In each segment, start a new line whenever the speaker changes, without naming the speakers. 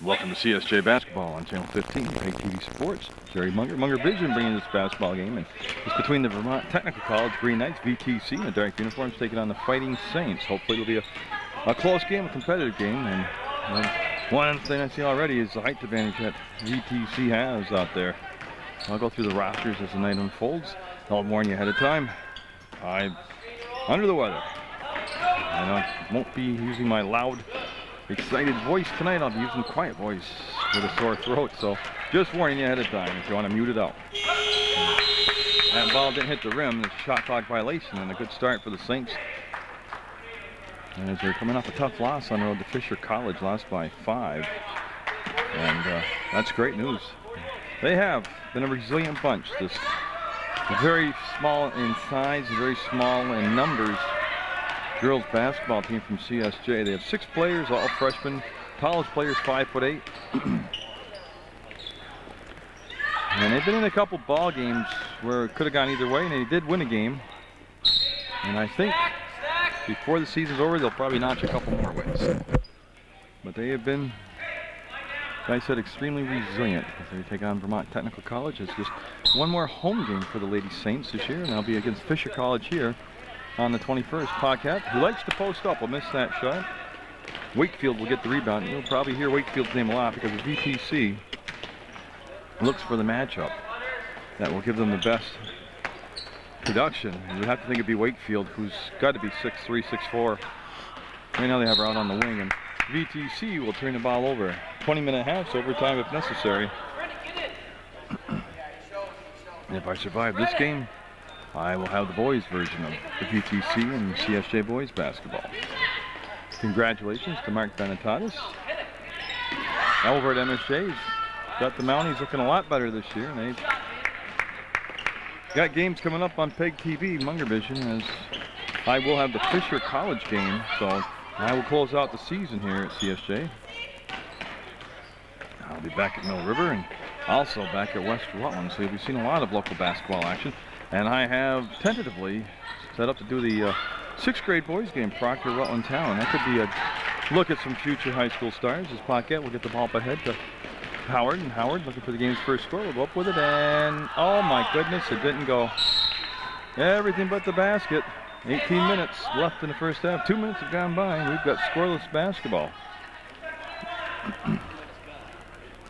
Welcome to CSJ Basketball on Channel 15, PEGTV Sports. Jerry Munger, Munger Vision bringing this basketball game. And it's between the Vermont Technical College Green Knights, VTC, in the dark uniforms, taking on the Fighting Saints. Hopefully it'll be a close game, a competitive game. And one thing I see already is the height advantage that VTC has out there. I'll go through the rosters as the night unfolds. I'll warn you ahead of time. I'm under the weather. I won't be using my loud, excited voice tonight. I'll be using quiet voice with a sore throat, so just warning you ahead of time if you want to mute it out. That ball didn't hit the rim. It's a shot clock violation and a good start for the Saints, as they're coming off a tough loss on the road to Fisher College, lost by 5, and that's great news. They have been a resilient bunch. This very small in size, very small in numbers girls basketball team from CSJ. They have 6 players, all freshmen. Tallest player's 5'8". And they've been in a couple ball games where it could have gone either way, and they did win a game. And I think before the season's over, they'll probably notch a couple more wins. But they have been, like I said, extremely resilient as they take on Vermont Technical College. It's just one more home game for the Lady Saints this year, and they'll be against Fisher College here on the 21st. Paquette, who likes to post up, will miss that shot. Wakefield will get the rebound. You'll probably hear Wakefield's name a lot because the VTC looks for the matchup that will give them the best production. You would have to think it'd be Wakefield, who's got to be 6'3", 6'4". Right now they have her out on the wing, and VTC will turn the ball over. 20-minute halves, overtime if necessary. And if I survive this game, I will have the boys version of the VTC and CSJ boys basketball. Congratulations to Mark Benetatis. Over at MSJ's got the Mounties looking a lot better this year, and they've got games coming up on PEGTV, Munger Vision, as I will have the Fisher College game, so I will close out the season here at CSJ. I'll be back at Mill River and also back at West Rutland, so you'll be seeing a lot of local basketball action. And I have tentatively set up to do the 6th grade boys game, Proctor Rutland Town. That could be a look at some future high school stars, as Paquette will get the ball up ahead to Howard, and Howard looking for the game's first score. We'll go up with it, and oh my goodness, it didn't go. Everything but the basket. 18 minutes left in the first half. 2 minutes have gone by. We've got scoreless basketball.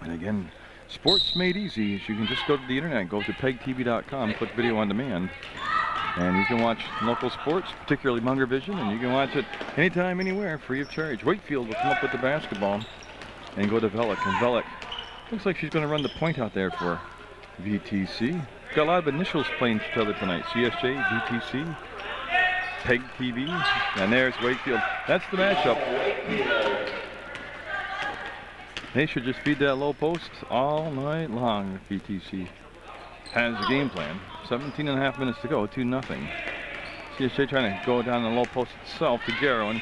And again, sports made easy. You can just go to the internet, go to PEGTV.com, click video on demand, and you can watch local sports, particularly Munger Vision, and you can watch it anytime, anywhere, free of charge. Wakefield will come up with the basketball and go to Velick, and Velick looks like she's going to run the point out there for VTC. Got a lot of initials playing each other tonight. CSJ, VTC, PEGTV, and there's Wakefield. That's the matchup. They should just feed that low post all night long if VTC has a game plan. 17.5 minutes to go, 2-0. CSJ trying to go down the low post itself to Garrow.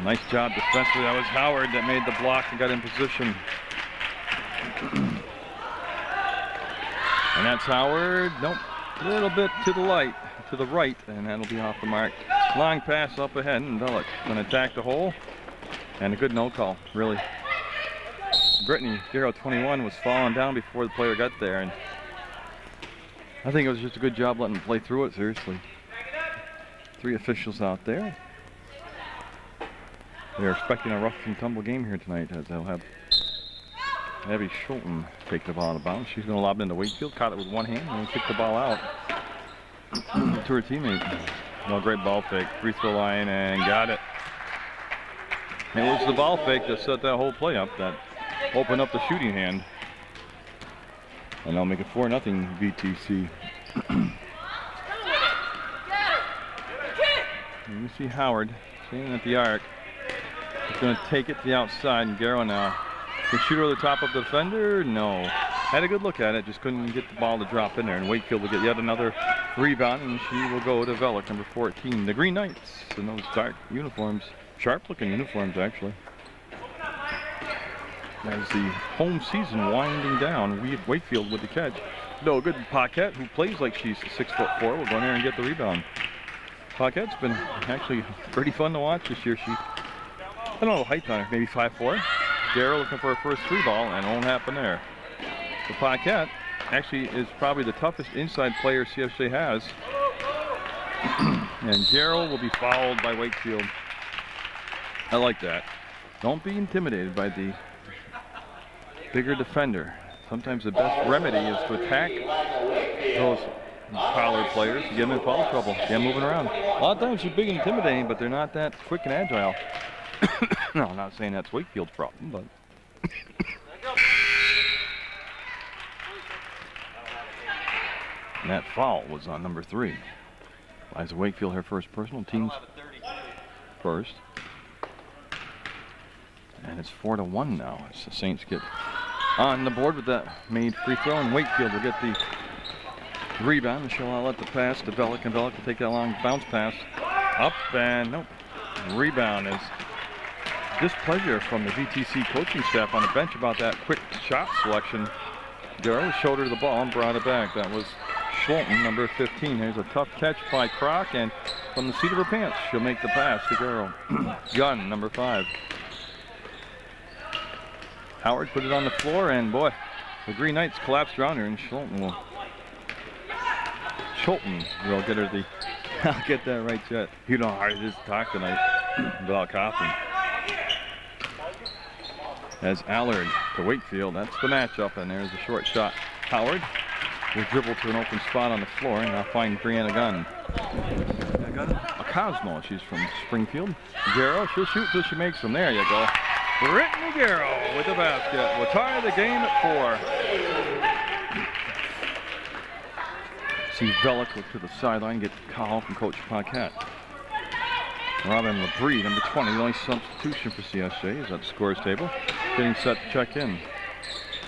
Nice job defensively. That was Howard that made the block and got in position. And that's Howard. Nope. A little bit to the right, and that'll be off the mark. Long pass up ahead, and Velick going to attack the hole. And a good no call, really. Brittany Garrow, 21, was falling down before the player got there, and I think it was just a good job letting them play through it, seriously. 3 officials out there. They're expecting a rough and tumble game here tonight, as they'll have Abby Schulten take the ball out of bounds. She's going to lob it into Wakefield, caught it with one hand, and kicked the ball out to her teammate. No, great ball fake, free throw line, and got it. It was the ball fake that set that whole play up, that opened up the shooting hand. And they'll make it 4-0 VTC. You see Howard standing at the arc. He's going to take it to the outside, and Garrow now can shoot over the top of the defender. No. Had a good look at it, just couldn't get the ball to drop in there. And Wakefield will get yet another rebound, and she will go to Velick, number 14. The Green Knights in those dark uniforms. Sharp-looking uniforms, actually. As the home season winding down, Wakefield with the catch. No, good Paquette, who plays like she's 6'4", will go in there and get the rebound. Paquette's been actually pretty fun to watch this year. She I don't know, height on her, maybe 5'4". Garrow looking for her first 3 ball, and it won't happen there. The Paquette actually is probably the toughest inside player CSJ has. And Garrow will be fouled by Wakefield. I like that. Don't be intimidated by the bigger defender. Sometimes the best remedy is to attack those collar players to get them in foul trouble, get them moving around. A lot of times they're big and intimidating, but they're not that quick and agile. No, I'm not saying that's Wakefield's problem, but and that foul was on number 3. Liza Wakefield, her first personal, team's first. And it's 4-1 now as the Saints get on the board with that made free throw, and Wakefield will get the rebound. She'll let the pass to Velick, and Velick will take that long bounce pass up, and nope. Rebound is displeasure from the VTC coaching staff on the bench about that quick shot selection. Garrow showed her the ball and brought it back. That was Schulten, number 15. Here's a tough catch by Kroc, and from the seat of her pants, she'll make the pass to Garrow. Gunn, number 5. Howard put it on the floor, and boy, the Green Knights collapsed around her, and Schulten will get her the, I'll get that right, Chet. You know how hard it is to talk tonight without coughing. As Allard to Wakefield, that's the matchup, and there's a short shot. Howard will dribble to an open spot on the floor, and now find Brianna Gunn. A Cosmo, she's from Springfield. Garrow, she'll shoot till she makes them. There you go. Brittany Garrow with the basket will tie the game at 4. See Velick look to the sideline, get the call from Coach Paquette. Robin Labrie, number 20, the only substitution for CSJ is at the scores table, getting set to check in.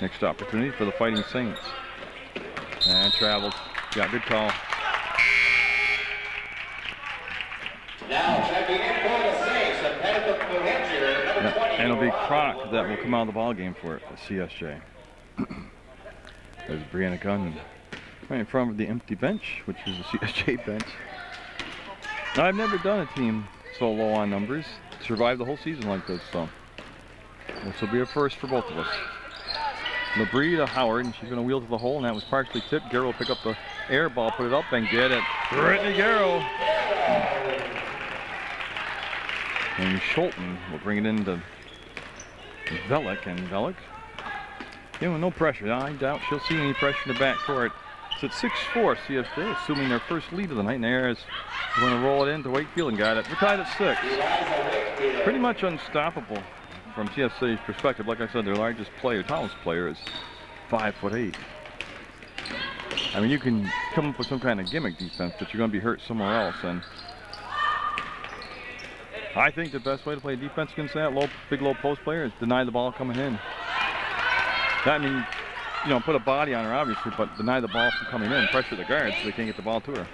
Next opportunity for the Fighting Saints. And travels. Yeah, good call.
Now checking in for the Saints, the Penfield, New Hampshire, number 20.
And it'll be Kroc that will come out of the ball game for CSJ. There's Brianna Gunn right in front of the empty bench, which is the CSJ bench. Now, I've never done a team so low on numbers, survive the whole season like this, so this will be a first for both of us. Labrie to Howard, and she's going to wheel to the hole, and that was partially tipped. Garrow will pick up the air ball, put it up, and get it. Brittany Garrow. And Schulten will bring it into Velick, and Velick, you know, no pressure. I doubt she'll see any pressure in the backcourt. It's at 6-4 CSJ, assuming their first lead of the night, and there is going to roll it into Wakefield and got it. We're tied at 6. Pretty much unstoppable from CSJ's perspective. Like I said, their largest player, tallest player, is 5'8". I mean, you can come up with some kind of gimmick defense, but you're going to be hurt somewhere else. And I think the best way to play defense against that big low post player is deny the ball coming in. That means, you know, put a body on her obviously, but deny the ball from coming in, pressure the guards so they can't get the ball to her.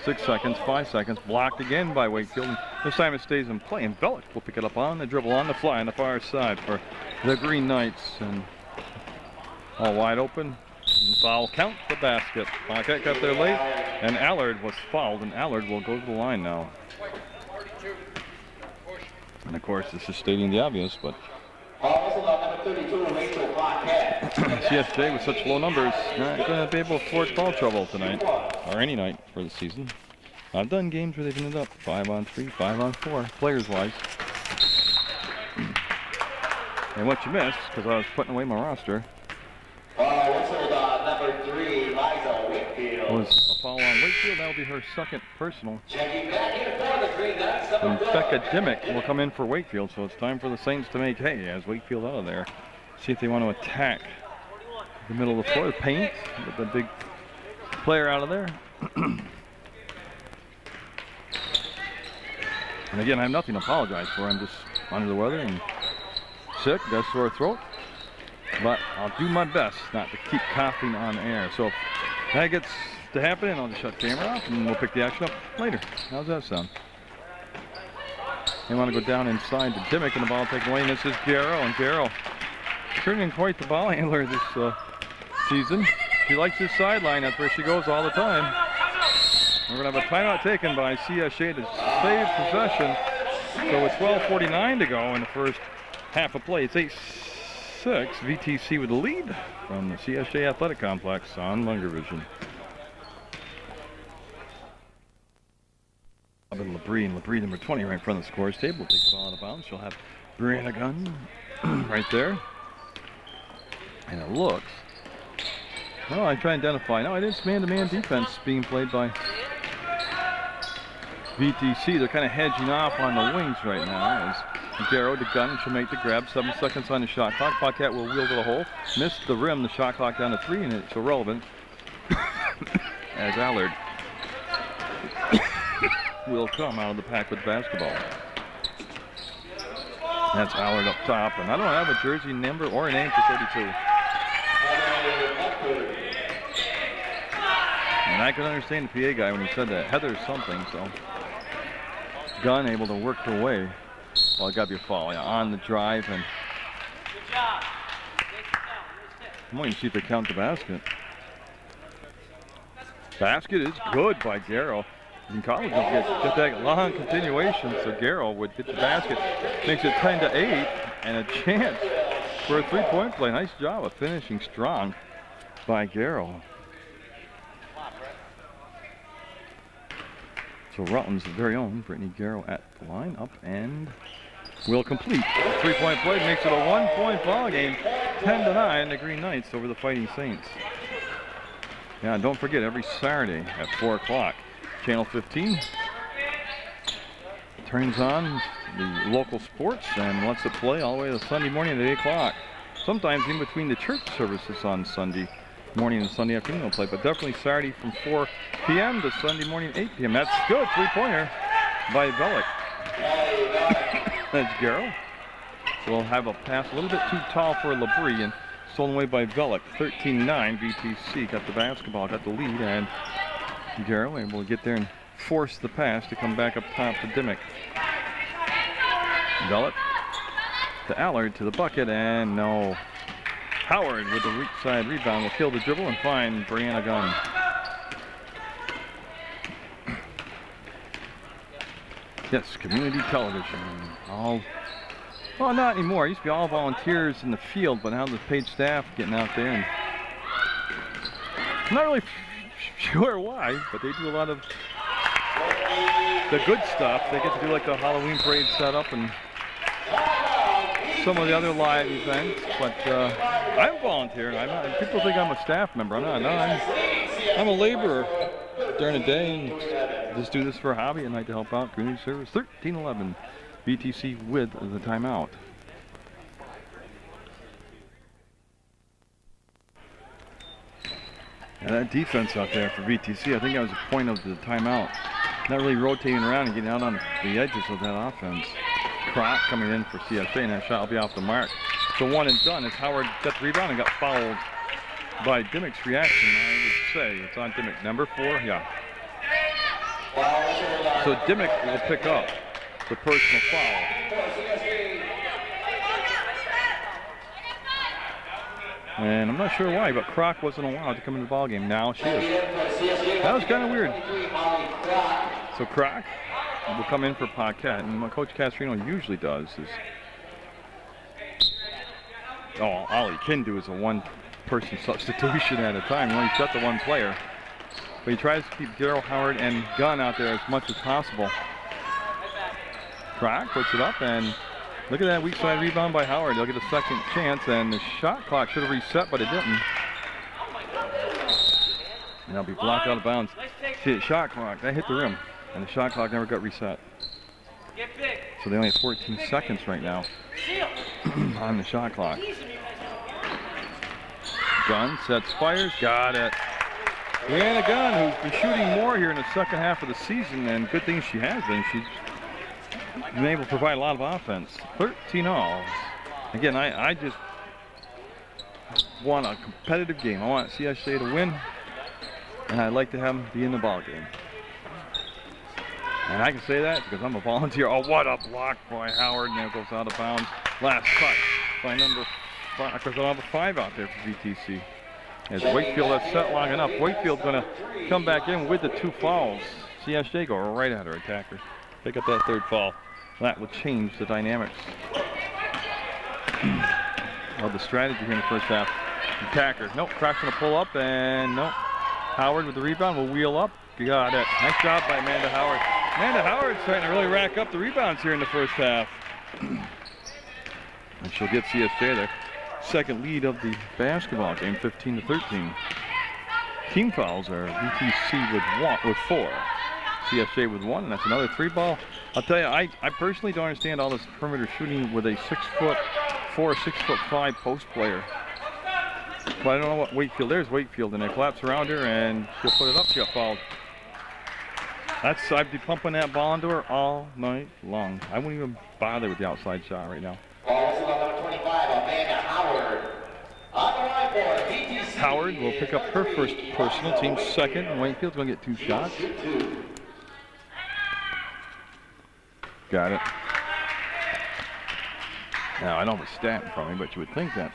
6 seconds, 5 seconds, blocked again by Wakefield. And this time it stays in play, and Velick will pick it up on the dribble on the fly on the far side for the Green Knights. And all wide open. And foul count the basket. Paquette got there late, and Allard was fouled, and Allard will go to the line now. And of course, this is stating the obvious, but CSJ with such low numbers, not going to be able to afford foul trouble tonight, or any night for the season. I've done games where they've ended up 5-on-3, 5-on-4, players-wise. And what you missed, because I was putting away my roster,
number 3, Liza Wakefield.
was a foul on Wakefield. That'll be her second personal.
Checking back in for the Green Knights, number
And
4.
Becca Dimmick will come in for Wakefield, so it's time for the Saints to make hay as Wakefield out of there. See if they want to attack the middle of the floor, the paint, get the big player out of there. And again, I have nothing to apologize for. I'm just under the weather and sick, got a sore throat. But I'll do my best not to keep coughing on air. So if that gets to happen, I'll just shut the camera off and we'll pick the action up later. How's that sound? They want to go down inside to Dimmick, and the ball taken away, and this is Garrow. And Garrow turning quite the ball handler this season. She likes this sideline. That's where she goes all the time. We're going to have a timeout taken by CSJ to save possession. So with 12:49 to go in the first half of play, it's 8-6. VTC with the lead from the CSJ Athletic Complex on Munger Vision. Labrie, number 20, right in front of the scores table. Takes the ball out of bounds. She'll have Brianna Gunn right there. And it looks, well, I try to identify. No, it is man-to-man defense being played by VTC. They're kind of hedging off on the wings right now. As Garrow to Gunn, she'll make the grab. 7 seconds on the shot clock. Paquette will wheel to the hole. Missed the rim. The shot clock down to 3, and it's irrelevant. As Allard will come out of the pack with basketball. That's Allard up top, and I don't have a jersey number or a name for 32. And I could understand the PA guy when he said that. Heather something, so. Gunn able to work her way. Well, it got to be a foul, yeah, on the drive. And I'm waiting to see if they count the basket. Basket is good by Garrow. In college, they'll get that long continuation, so Garrow would hit the basket. Makes it 10-8, and a chance for a three-point play. Nice job of finishing strong by Garrow. So Rutland's very own Brittany Garrow at the line, up and will complete. Three-point play makes it a one-point ball game. 10-9, the Green Knights over the Fighting Saints. Yeah, and don't forget, every Saturday at 4 o'clock, Channel 15 turns on the local sports and lets it play all the way to Sunday morning at 8 o'clock. Sometimes in between the church services on Sunday morning and Sunday afternoon they'll play, but definitely Saturday from 4 p.m. to Sunday morning 8 p.m. That's good, three-pointer by Bellick. That's Garrow. So we'll have a pass a little bit too tall for Labrie and stolen away by Bellick. 13-9, VTC got the basketball, got the lead, and Garrow able to get there and force the pass to come back up top to Dimmick. Bellick to Allard to the bucket, and no. Howard with the weak side rebound will kill the dribble and find Brianna Gunn. Yes, community television. All, well, not anymore. It used to be all volunteers in the field, but now the paid staff getting out there. And I'm not really sure why, but they do a lot of the good stuff. They get to do like the Halloween parade setup and some of the other live events, but I'm volunteering. People think I'm a staff member. I'm not. No, I'm a laborer during the day and just do this for a hobby at night to help out community service. 13-11, VTC with the timeout. And that defense out there for VTC, I think that was the point of the timeout. Not really rotating around and getting out on the edges of that offense. Croc coming in for CSJ, and that shot will be off the mark. So one and done as Howard got the rebound and got fouled by Dimmick's reaction. I would say it's on Dimmick, number 4, yeah. So Dimmick will pick up the personal foul. And I'm not sure why, but Croc wasn't allowed to come into the ballgame. Now she is. That was kind of weird. So Croc will come in for Paquette, and what Coach Castrino usually does is, all he can do is a one-person substitution at a time. He's got the one player, but he tries to keep Darryl Howard and Gunn out there as much as possible. Croc puts it up, and look at that weak side rebound by Howard. They'll get a second chance, and the shot clock should have reset, but it didn't. And they'll be blocked out of bounds. See, the shot clock, that hit the rim, and the shot clock never got reset. So they only have 14 seconds right now on the shot clock. Gunn sets, fires, got it. Brianna Gunn, who's been shooting more here in the second half of the season, and good thing she has been. She's been able to provide a lot of offense. 13-all. Again, I just want a competitive game. I want CSJ to win, and I'd like to have them be in the ball game. And I can say that because I'm a volunteer. Oh, what a block by Howard, and it goes out of bounds. Last cut by number 5, because I have a 5 out there for VTC. As Wakefield has set long enough, Wakefield's going to come back in with the 2 fouls. CSJ go right at her, attacker. Pick up that 3rd foul. that will change the dynamics of the strategy here in the first half. Attacker, nope, Crock's gonna pull up, and nope. Howard with the rebound will wheel up. Got it. Nice job by Amanda Howard. Amanda Howard's starting to really rack up the rebounds here in the first half. And she'll get CSJ their second lead of the basketball game, 15-13. Team fouls are VTC with 4, CSJ with 1, and that's another 3-ball. I'll tell you, I personally don't understand all this perimeter shooting with a 6'4", 6'5" post player. But I don't know what Wakefield. There's Wakefield, and they collapse around her, and she'll put it up. She got fouled. I'd be pumping that ball into her all night long. I wouldn't even bother with the outside shot right now. Howard will pick up her first personal, team second, and Wakefield's going to get 2 shots. Got it. Now, I don't have a stat in front of me, but you would think that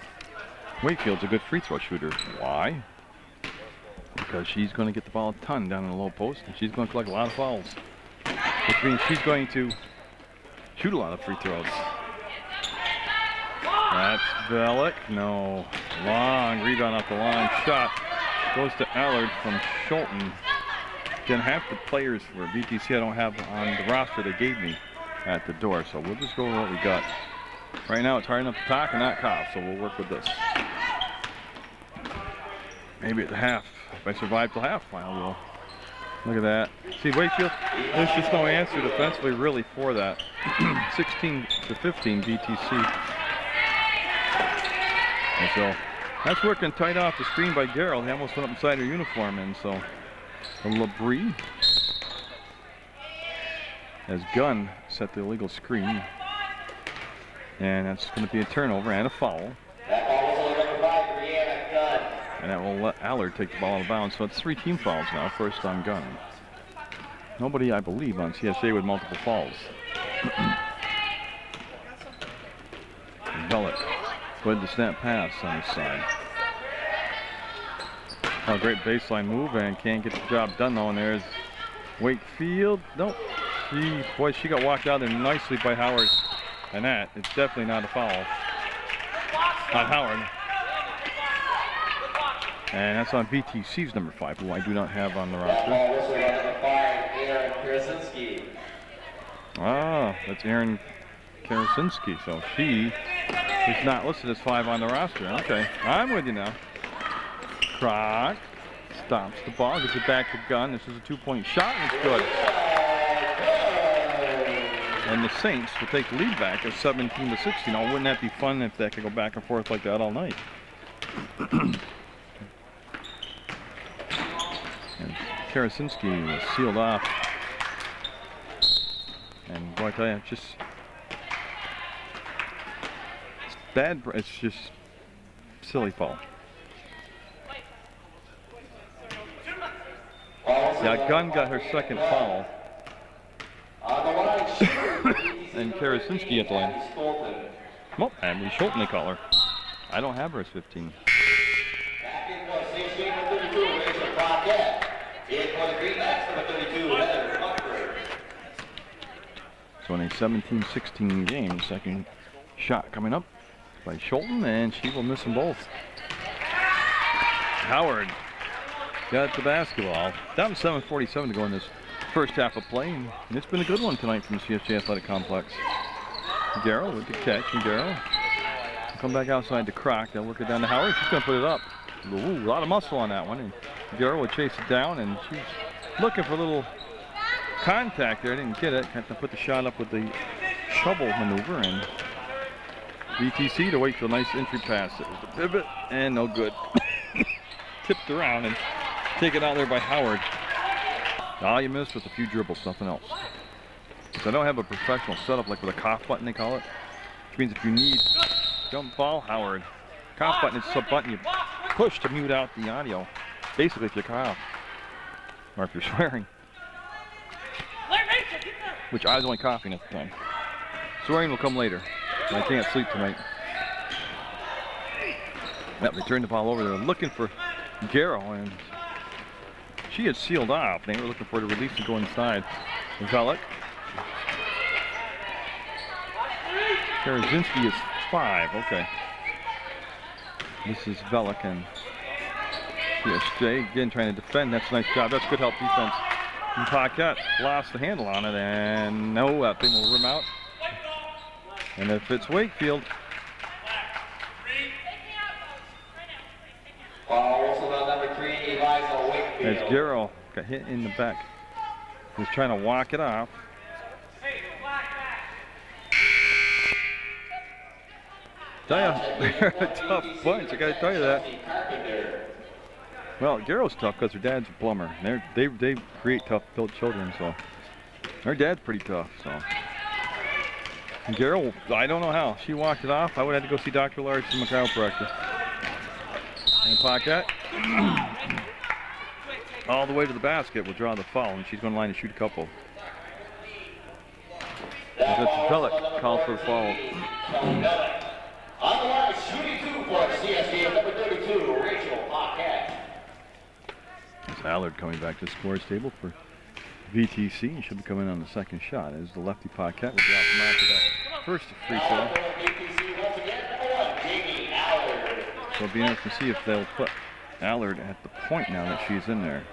Wakefield's a good free throw shooter. Why? Because she's going to get the ball a ton down in the low post, and she's going to collect a lot of fouls, which means she's going to shoot a lot of free throws. That's Bellick. No. Long rebound off the line. Shot goes to Allard from Schulten. Again, half the players for VTC I don't have on the roster they gave me at the door, so we'll just go with what we got. Right now it's hard enough to talk and not cough, so we'll work with this. Maybe at the half, if I survive till half, we'll look at that. See, Wakefield, there's just no answer defensively really for that. 16-15 VTC. And so that's working tight off the screen by Gerald. He almost went up inside her uniform, and so LeBrie as Gunn set the illegal screen. And that's going to be a turnover and a foul. And that will let Allard take the ball out of bounds. So it's 3 team fouls now, first on Gunn. Nobody, I believe, on CSJ with multiple fouls. Bellick with the snap pass on his side. Oh, great baseline move, and can't get the job done though. And there's Wakefield. Nope. She got walked out there nicely by Howard. And that, it's definitely not a foul on Howard. And that's on VTC's number 5, who I do not have on the roster. Ah, that's Aaron Karasinski. So she is not listed as 5 on the roster. Okay, I'm with you now. Croc stops the ball, gets it back to Gunn. This is a 2-point shot, and it's good. And the Saints will take the lead back at 17-16. Oh, wouldn't that be fun if that could go back and forth like that all night? And Karasinski was sealed off. And boy, I tell you, it's just bad. It's just silly foul. Yeah, Gunn got her second foul. And Karasinski at the line. Well, Emily Schulten, they call her. I don't have her as 15. So in a 17-16 game, second shot coming up by Schulten, and she will miss them both. Howard got the basketball. Down to 7:47 to go in this first half of play, and it's been a good one tonight from the CSJ Athletic Complex. Darrell with the catch, and Darrell come back outside to Croc. They'll work it down to Howard. She's going to put it up. Ooh, a lot of muscle on that one, and Darrell would chase it down, and she's looking for a little contact there. Didn't get it. Had to put the shot up with the shovel maneuver, and VTC to Wakefield. Nice entry pass. It was the pivot, and no good. Tipped around and taken out there by Howard. All you missed with a few dribbles, nothing else. So I don't have a professional setup like with a cough button, they call it. Which means if you need jump ball, Howard. Cough button is a button you push to mute out the audio. Basically if you cough. Or if you're swearing. Which I was only coughing at the time. Swearing will come later. I can't sleep tonight. Yep, they turned the ball over. They're looking for Garrow, and she had sealed off. They were looking for her to release and go inside. Bellick Karazinski is 5. Okay. This is Velik and CSJ again trying to defend. That's a nice job. That's good help defense. And Paquette lost the handle on it, and no, that thing will rim out. And if it's Wakefield.
Number 3, Wakefield.
As Garrow got hit in the back. He's trying to walk it off. Tell you, they're a tough bunch. I got to tell you that. Well, Garrow's tough because her dad's a plumber. They create tough-built children, so her dad's pretty tough. So and Garrow, I don't know how she walked it off. I would have to go see Dr. Larson, my chiropractor. And Paquette all the way to the basket will draw the foul, and she's going to line to shoot a couple. That's Velik called for the foul.
On the line, shooting 2 for CSJ, number 32, Rachel Paquette.
It's Allard coming back to the scores table for VTC. He should be coming on the second shot as the lefty Paquette will drop him after that first free throw. So it'll be interesting to see if they'll put Allard at the point now that she's in there.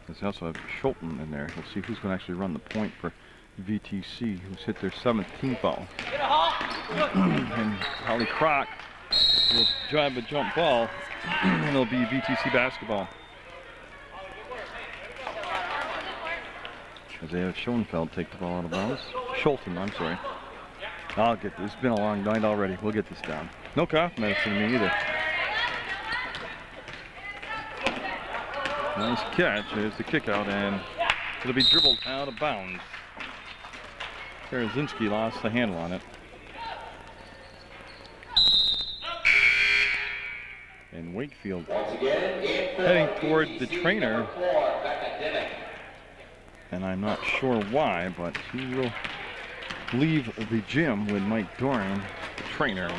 They also have Schulten in there. We'll see who's going to actually run the point for VTC, who's hit their 7th team foul. And Holly Kroc will drive a jump ball, and it'll be VTC basketball. Isaiah Schoenfeld take the ball out of bounds. Schulten, I'm sorry. I'll get this. It's been a long night already. We'll get this down. No cough medicine to me either. Nice catch. There's the kick out, and it'll be dribbled out of bounds. Karazinski lost the handle on it. And Wakefield heading toward the trainer. And I'm not sure why, but he will leave the gym with Mike Doran, the trainer.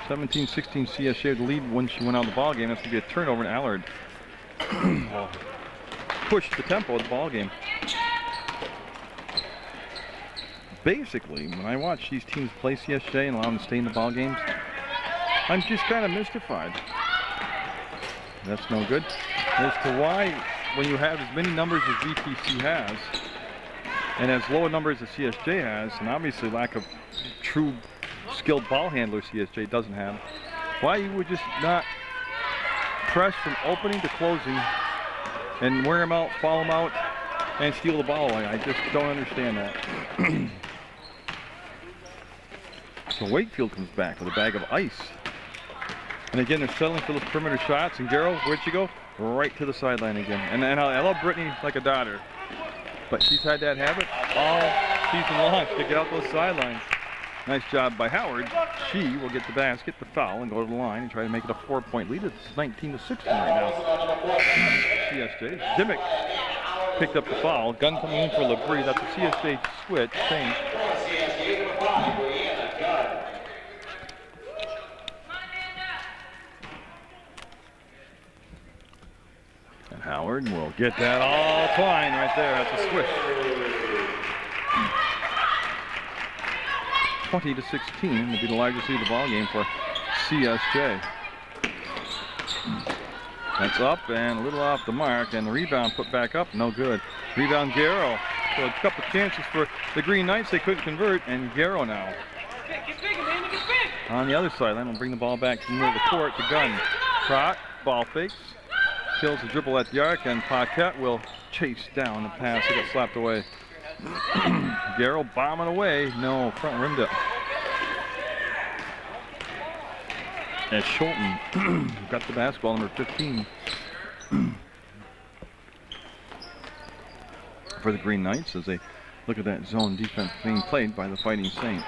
17-16 CSJ the lead when she went out of the ball game. That's going to be a turnover, and Allard pushed the tempo of the ball game. Basically, when I watch these teams play CSJ and allow them to stay in the ball games, I'm just kind of mystified. That's no good. As to why, when you have as many numbers as VTC has, and as low a numbers as CSJ has, and obviously lack of true skilled ball handler CSJ doesn't have, why you would just not press from opening to closing and wear them out, foul them out, and steal the ball away. I just don't understand that. So Wakefield comes back with a bag of ice. And again, they're settling for those perimeter shots. And Garrow, where'd she go? Right to the sideline again. And I love Brittany like a daughter. But she's had that habit all season long to get out those sidelines. Nice job by Howard. She will get the basket, the foul, and go to the line and try to make it a 4-point lead. It's 19-16 right now. CSJ. Dimmick picked up the foul. Gun coming in for Labrie. That's a CSJ switch. Change. And Howard will get that all twine right there. That's a switch. 20-16 will be the largest lead of the ball game for CSJ. That's up and a little off the mark, and the rebound put back up, no good. Rebound Garrow. So a couple chances for the Green Knights, they couldn't convert, and Garrow now. On the other sideline, we'll bring the ball back to the middle of the court to Gunn. Kroc, ball fakes, kills the dribble at the arc, and Paquette will chase down the pass. It got slapped away. Garrow bombing away. No, front rimmed it. As Schulten got the basketball, number 15. For the Green Knights as they look at that zone defense being played by the Fighting Saints.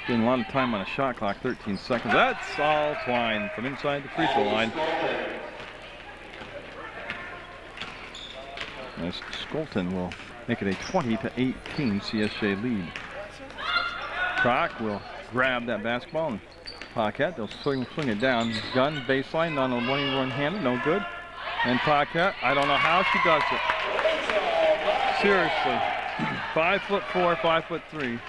Getting a lot of time on a shot clock, 13 seconds. That's all twine from inside the free throw line. As Skolton will make it a 20-18 CSJ lead. Kroc will grab that basketball, and Paquette, they'll swing it down. Gunn baseline on a one-handed, no good. And Paquette, I don't know how she does it. Seriously, 5'4", 5'3".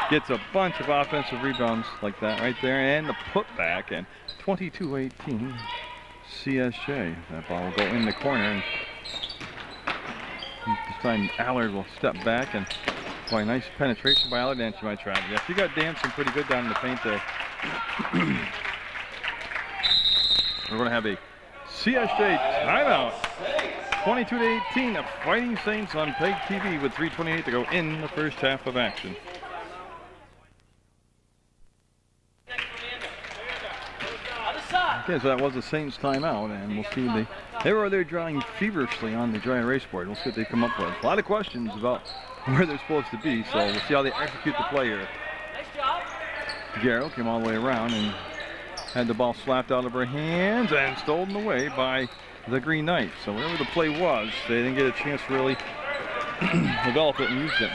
Gets a bunch of offensive rebounds like that right there, and the putback, and 22-18 CSJ. That ball will go in the corner, and this time Allard will step back, and boy, nice penetration by Allard, and she might travel. Yeah, she got dancing pretty good down in the paint there. We're going to have a CSJ timeout. 22-18, the Fighting Saints on PEGTV with 3:28 to go in the first half of action. Okay, so that was the Saints timeout, and we'll see they were there drawing feverishly on the dry erase board. We'll see what they come up with. A lot of questions about where they're supposed to be, so we'll see how they execute the play here. Garrow came all the way around and had the ball slapped out of her hands and stolen away by the Green Knights. So whatever the play was, they didn't get a chance to really develop it and use it.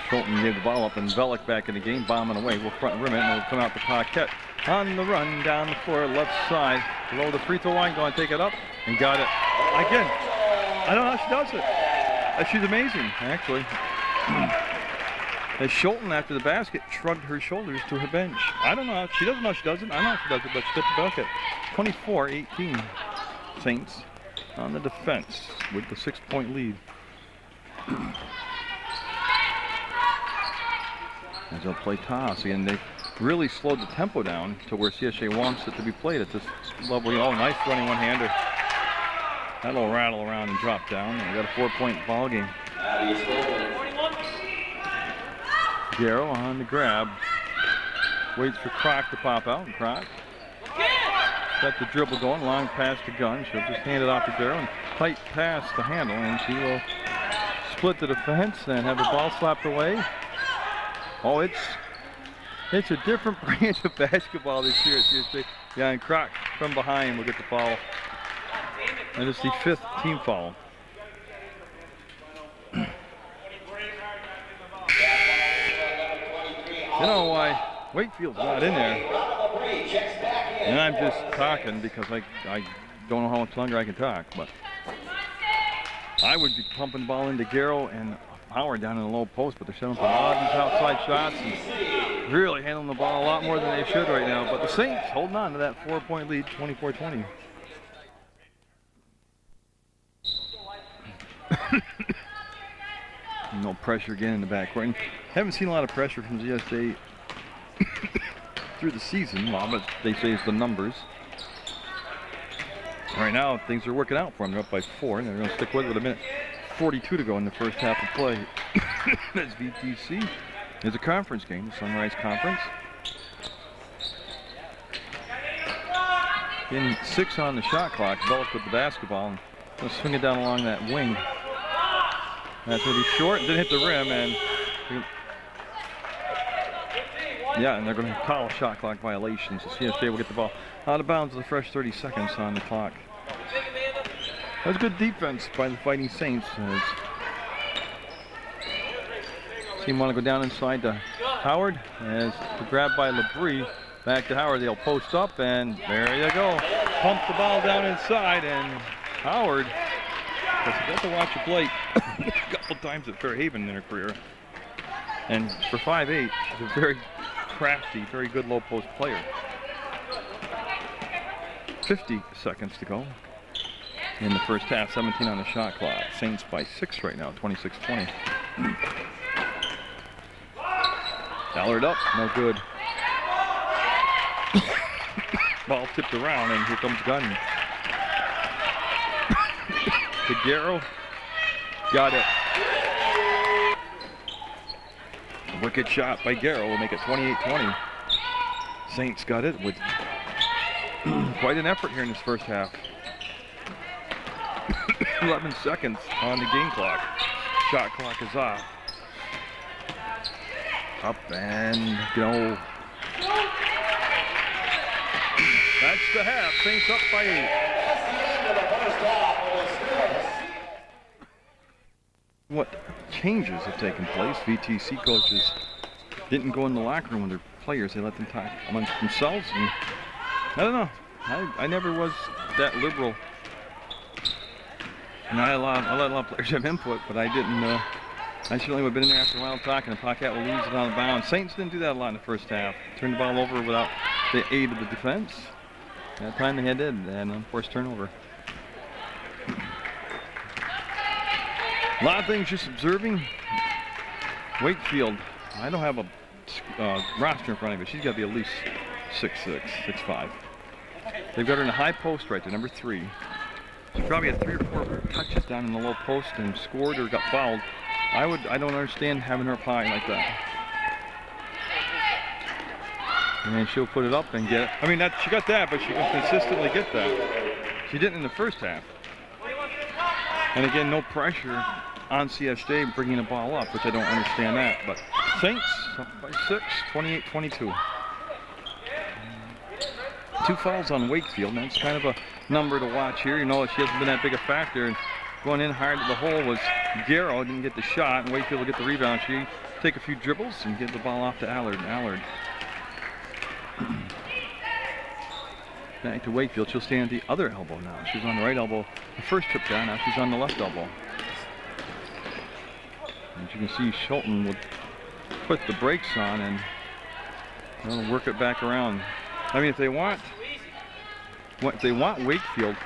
Schulten gave the ball up, and Velick back in the game, bombing away. We'll front rim it, and we'll come out to Paquette on the run down the floor, left side, below the free throw line, going to take it up, and got it. Again, I don't know how she does it. She's amazing, actually. As Schulten, after the basket, shrugged her shoulders to her bench. I don't know. She doesn't know she does it. I don't know if she does it, but she took the bucket. 24-18. Saints on the defense with the 6-point lead. As they'll play toss again, they really slowed the tempo down to where CSJ wants it to be played at this level. Oh, nice running one-hander. That'll rattle around and drop down. We got a 4-point ball game. Garrow on the grab. Waits for Kroc to pop out, and Kroc got the dribble going. Long pass to Gunn. She'll just hand it off to Garrow, and tight pass to Handel, and she will split the defense and have the ball slapped away. Oh, it's a different branch of basketball this year. Yeah, and Kroc from behind will get the foul. And it's the 5th team foul. You know why Wakefield's not in there? And I'm just talking because I don't know how much longer I can talk, but I would be pumping the ball into Garrow and Howard down in the low post, but they're setting up a lot of these outside shots and really handling the ball a lot more than they should right now. But the Saints holding on to that 4-point lead, 24-20. No pressure again in the backcourt. And haven't seen a lot of pressure from CSJ through the season. Well, but they say it's the numbers. Right now, things are working out for them. They're up by 4, and they're going to stick with it with a minute 42 to go in the first half of play. That's VTC. It's a conference game, the Sunrise Conference. In 6 on the shot clock. Velick with the basketball, and they'll swing it down along that wing. That's going to be short. Didn't hit the rim, and yeah, and they're going to call shot clock violations. So CSJ will get the ball out of bounds with a fresh 30 seconds on the clock. That was good defense by the Fighting Saints. Team want to go down inside to Howard as the grab by Labrie. Back to Howard. They'll post up, and there you go. Pump the ball down inside, and Howard has got to watch her play a couple times at Fairhaven in her career. And for 5'8", she's a very crafty, very good low post player. 50 seconds to go in the first half, 17 on the shot clock. Saints by 6 right now, 26-20. Allard up, no good. Ball tipped around, and here comes Gunn. To Garrow. Got it. A wicked shot by Garrow will make it 28-20. Saints got it with quite an effort here in this first half. 11 seconds on the game clock. Shot clock is off. Up and go. That's the half. Saints up by 8. What changes have taken place? VTC coaches didn't go in the locker room with their players. They let them talk amongst themselves. And I don't know. I never was that liberal And I let a lot of players have input, but I didn't. I certainly would have been in there after a while talking, and Paquette will lose it on the bounds. Saints didn't do that a lot in the first half. Turned the ball over without the aid of the defense. That time they did, and unforced turnover. A lot of things just observing. Wakefield, I don't have a roster in front of me. She's got to be at least 6'6", 6'5". They've got her in a high post right there, number 3. She probably had 3 or 4 touches down in the low post and scored or got fouled. I don't understand having her up high like that. And she'll put it up and get it. I mean, she got that, but she can consistently get that. She didn't in the first half. And again, no pressure on CSJ bringing the ball up, which I don't understand that. But Saints up by 6, 28-22. 2 fouls on Wakefield. That's kind of a number to watch here. You know, she hasn't been that big a factor. And going in hard to the hole was Garrow. Didn't get the shot, and Wakefield will get the rebound. She take a few dribbles and get the ball off to Allard. Back to Wakefield. She'll stand at the other elbow now. She's on the right elbow the first trip down. Now she's on the left elbow. As you can see, Schulten would put the brakes on and work it back around. I mean, if they want Wakefield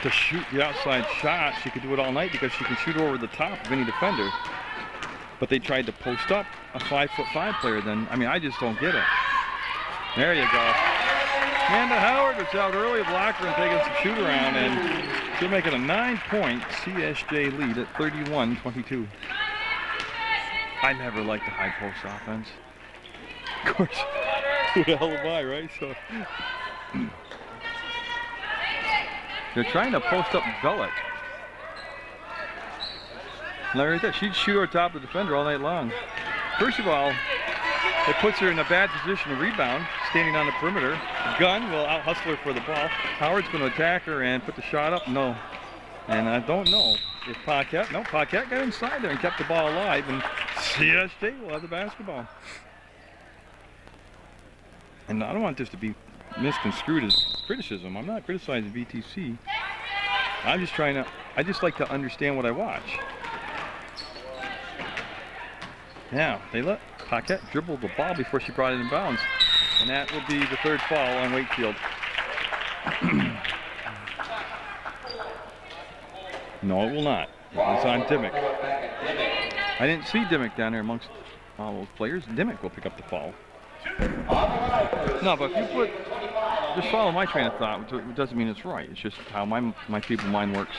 to shoot the outside shot, she could do it all night because she can shoot over the top of any defender. But they tried to post up a 5'5" player. Then I mean, I just don't get it. There you go. Amanda Howard was out early of the locker room taking some shoot around, and she'll make it a 9-point CSJ lead at 31-22. I never liked the high post offense. Of course, who the hell am I, right? So they're trying to post up Gullick. Larry, she'd shoot over top of the defender all night long. First of all, it puts her in a bad position to rebound, standing on the perimeter. Gunn will out-hustle her for the ball. Howard's going to attack her and put the shot up. No. And I don't know if Paquette got inside there and kept the ball alive, and CSJ will have the basketball. And I don't want this to be misconstrued as criticism. I'm not criticizing VTC. I just like to understand what I watch. Now, they let Paquette dribble the ball before she brought it in bounds. And that will be the 3rd foul on Wakefield. No, it will not. It's on Dimmick. I didn't see Dimmick down there amongst all those players. Dimmick will pick up the foul. No, but if you just follow my train of thought, it doesn't mean it's right. It's just how my people mind works.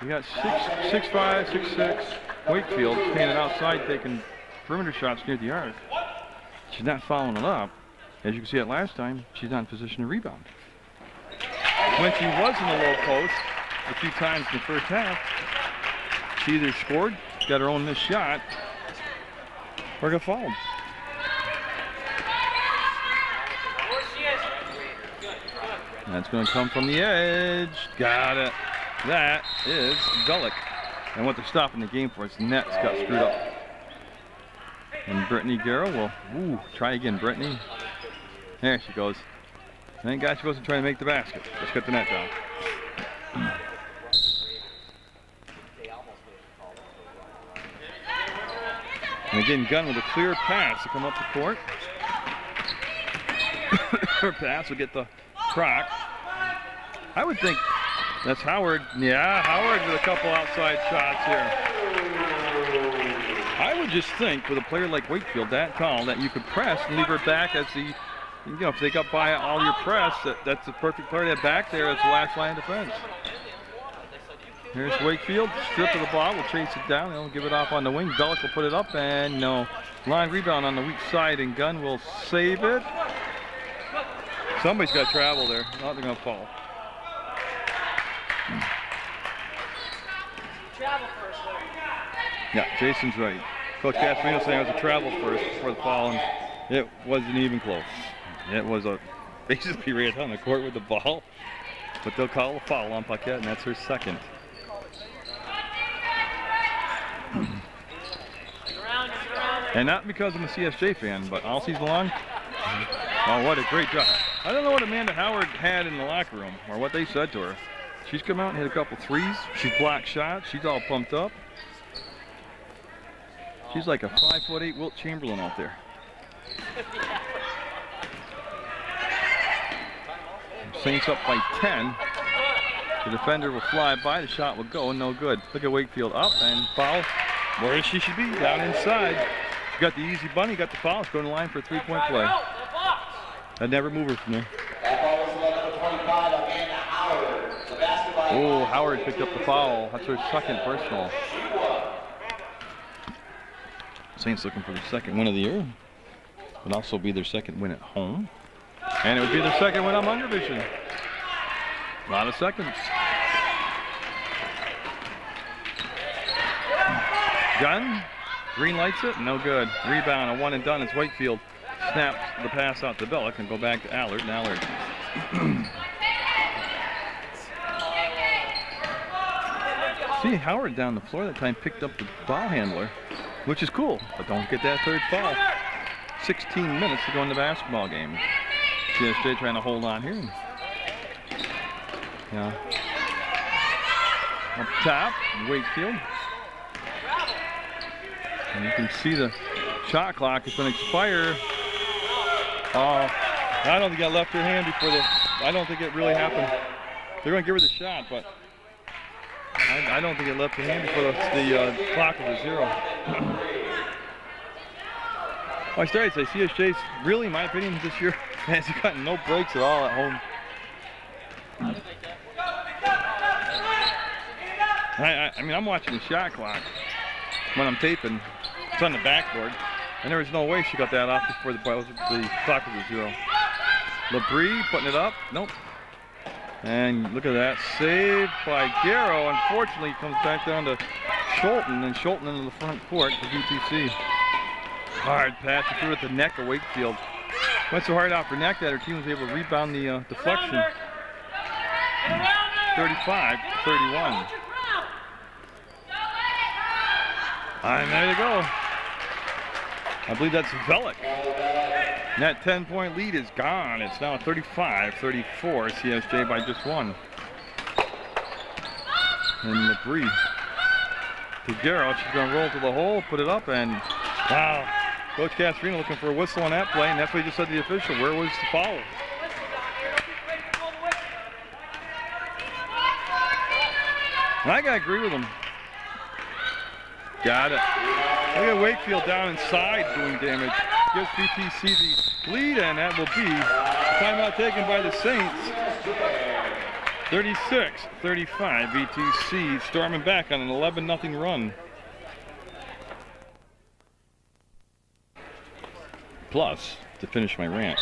We got 6'5", 6'6", Wakefield standing outside taking perimeter shots near the arc. She's not following it up. As you can see it last time, she's not in position to rebound. When she was in the low post a few times in the first half, she either scored, got her own missed shot, or got fouled. That's going to come from the edge. Got it. That is Gullick. And what they're stopping the game for is Nets got screwed up. And Brittany Garrow will try again. Brittany. There she goes. Thank God she wasn't trying to make the basket. Let's get the net down. And again, Gunn with a clear pass to come up the court. Her pass will get the Croc. I would think that's Howard. Yeah, Howard with a couple outside shots here. I would just think with a player like Wakefield, that tall, that you could press and leave her back as the, if they got by all your press, that's the perfect player to have back there as the last line of defense. Here's Wakefield, strip of the ball, will chase it down, they'll give it off on the wing. Gullick will put it up, and no. Line rebound on the weak side, and Gunn will save it. Somebody's got travel there. Not they're going to fall.
Travel first,
yeah, Jason's right. Coach Gasparino saying it was a travel first before the foul, and it wasn't even close. It was basically right on the court with the ball, but they'll call a foul on Paquette, and that's her 2nd. And not because I'm a CSJ fan, but all season long, oh, what a great job. I don't know what Amanda Howard had in the locker room or what they said to her, She's come out and hit a couple threes. She's blocked shots. She's all pumped up. She's like a 5'8" Wilt Chamberlain out there. Saints up by 10. The defender will fly by. The shot will go. No good. Look at Wakefield up and foul. Where she should be, down inside. She got the easy bunny, got the foul. It's going to the line for a 3-point play. I'd never move her from there. Oh, Howard picked up the foul. That's her second personal. Saints looking for the second win of the year. Would also be their second win at home. And it would be their second win on Munger Vision. A lot of seconds. Gunn, green lights it, no good. Rebound, a one and done. It's Wakefield. Snaps the pass out to Bellick and go back to Allard. And Allard. See, Howard down the floor that time picked up the ball handler, which is cool, but don't get that third foul. 16 minutes to go in the basketball game. CSJ trying to hold on here. Yeah. Up top, Wakefield. And you can see the shot clock is going to expire. I don't think I left her hand before I don't think it really happened. They're going to give her the shot, but I don't think it left her hand before the clock was at 0. I started to say CSJ's really, in my opinion, this year has gotten no breaks at all at home. I mean, I'm watching the shot clock when I'm taping. It's on the backboard, and there was no way she got that off before the clock was at 0. LeBrie putting it up. Nope. And look at that. Saved by Garrow. Unfortunately, it comes back down to Schulten, and Schulten into the front court for VTC. Hard pass. She threw it at the neck of Wakefield. Went so hard out for neck that her team was able to rebound the deflection. 35-31. And there you go. I believe that's Vellick. And that 10-point lead is gone. It's now 35-34. CSJ by just 1. And LeBrie to Garrow. She's going to roll to the hole, put it up, and wow. Coach Castorina looking for a whistle on that play, and that's what he just said to the official. Where was the foul? And I got to agree with him. Got it. Look at Wakefield down inside doing damage. Gives VTC the lead, and that will be a timeout taken by the Saints. 36-35. VTC storming back on an 11-0 run. Plus, to finish my rant,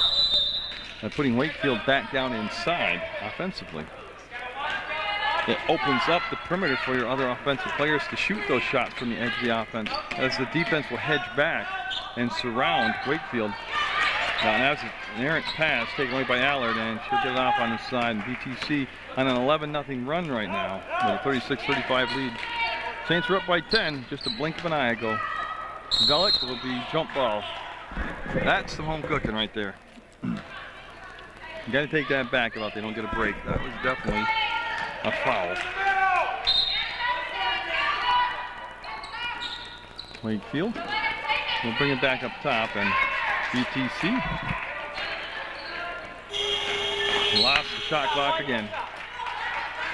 by putting Wakefield back down inside offensively, it opens up the perimeter for your other offensive players to shoot those shots from the edge of the offense, as the defense will hedge back and surround Wakefield. Now that's an errant pass taken away by Allard, and she'll get it off on the side. And VTC on an 11-0 run right now with a 36-35 lead. Saints are up by 10, just a blink of an eye ago. Vellick will be jump ball. That's some home cooking right there. You got to take that back about they don't get a break. That was definitely a foul. Wakefield will bring it back up top, and VTC lost the shot clock again.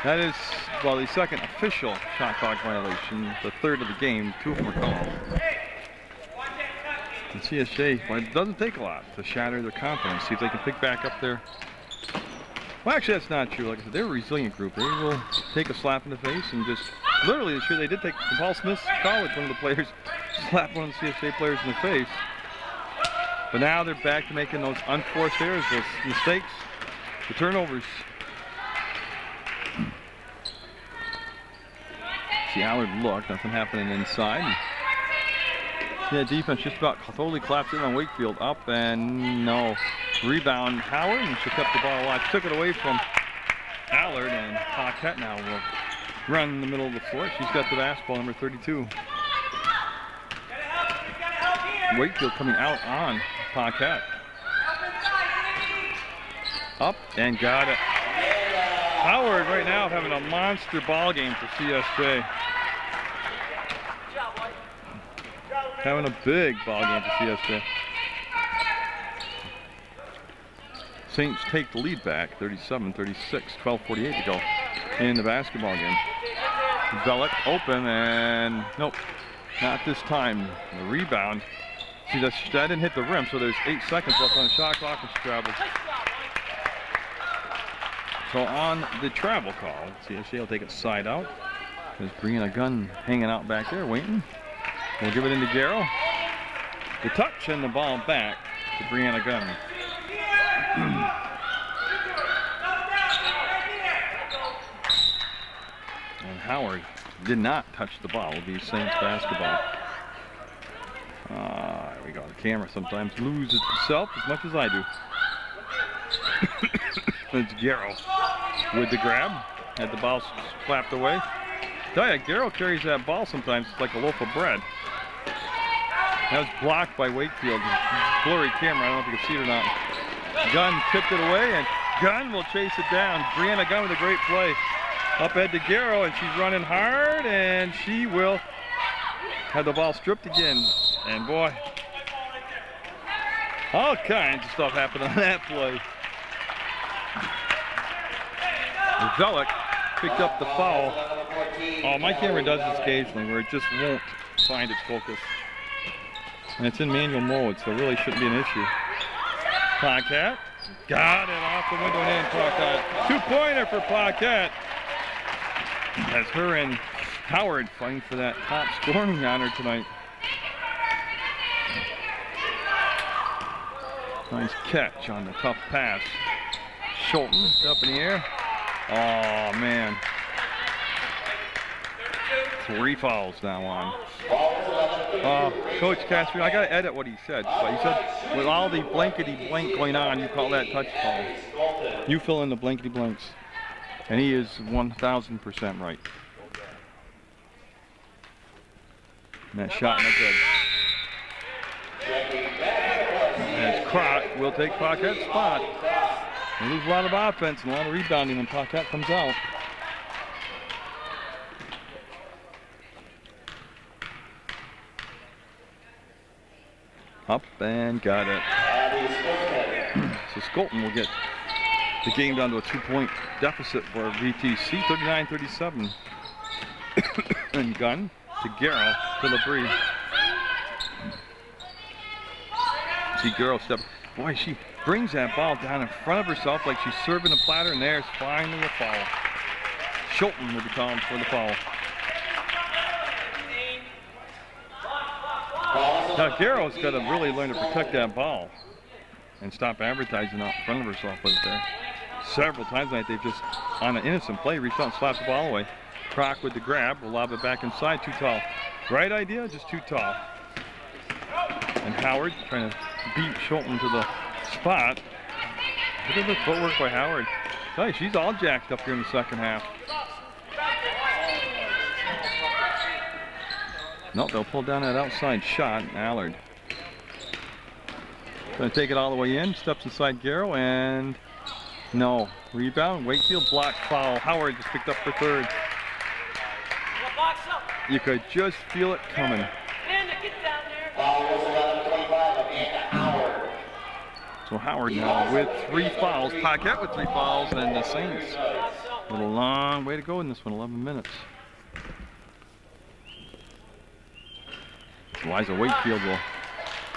That is, well, the second official shot clock violation, the third of the game. 2 of them were called. And CSJ, well, it doesn't take a lot to shatter their confidence. See if they can pick back up there. Well, actually, that's not true. Like I said, they're a resilient group. They will take a slap in the face and just, literally, this year they did take, from Paul Smith's college, one of the players slapped one of the CSJ players in the face. But now they're back to making those unforced errors, those mistakes, the turnovers. See Allard look, nothing happening inside. Yeah, defense just about totally collapsed in on Wakefield. Up and no. Rebound Howard, and she kept the ball alive. Took it away from Allard, and Paquette now will run in the middle of the floor. She's got the basketball, number 32. Wakefield coming out on Paquette. Up and got it. Howard right now having a monster ball game for CSJ. Having a big ball game for CSJ. Saints take the lead back, 37-36, 12:48 to go in the basketball game. Velick open and nope, not this time. The rebound. See, that didn't hit the rim, so there's 8 seconds left on the shot clock and she travels. So on the travel call, CSJ will take it side out. There's Brianna Gunn hanging out back there waiting. We'll give it into Garrow. The touch and the ball back to Brianna Gunn. And Howard did not touch the ball. It'll be Saints basketball. There we go. The camera sometimes loses itself as much as I do. It's Garrow with the grab. Had the ball slapped away. Tell ya, Garrow carries that ball sometimes. It's like a loaf of bread. That was blocked by Wakefield. Blurry camera. I don't know if you can see it or not. Gunn tipped it away, and Gunn will chase it down. Brianna Gunn with a great play. Up ahead to Garrow, and she's running hard, and she will have the ball stripped again. And boy, all kinds of stuff happened on that play. Velick picked up the foul. Oh, my camera does this occasionally where it just won't find its focus. And it's in manual mode, so it really shouldn't be an issue. Paquette got it off the window and in. Paquette. Two-pointer for Paquette. As her and Howard fighting for that top scoring honor tonight. Nice catch on the tough pass. Schulten up in the air. Oh, man. 3 fouls now on. Coach Castro, I got to edit what he said. But he said, with all the blankety blank going on, you call that touch foul. You fill in the blankety blanks. And he is 1,000% right. And that shot no good. As Croc will take Paquette's spot. They lose a lot of offense and a lot of rebounding when Paquette comes out. Up and got it. So Skolton will get the game down to a 2-point deficit for VTC, 39-37. And Gunn to Garrow to LeBrie. See Garrow step. Boy, she brings that ball down in front of herself like she's serving a platter, and there's finally a foul. Schulten will be called for the foul. Now Garrow's got to really learn to protect that ball and stop advertising out in front of herself with it there. Several times tonight they've just, on an innocent play, reached out and slapped the ball away. Croc with the grab, will lob it back inside, too tall. Right idea, just too tall. And Howard trying to beat Schulten to the spot. Look at the footwork by Howard. Tell you, she's all jacked up here in the second half. No, they'll pull down that outside shot. Allard going to take it all the way in. Steps inside Garrow and no. Rebound. Wakefield block foul. Howard just picked up for third. You could just feel it coming. So Howard now with 3 fouls. Paquette with 3 fouls, and the Saints with a long way to go in this one, 11 minutes. Eliza Wakefield will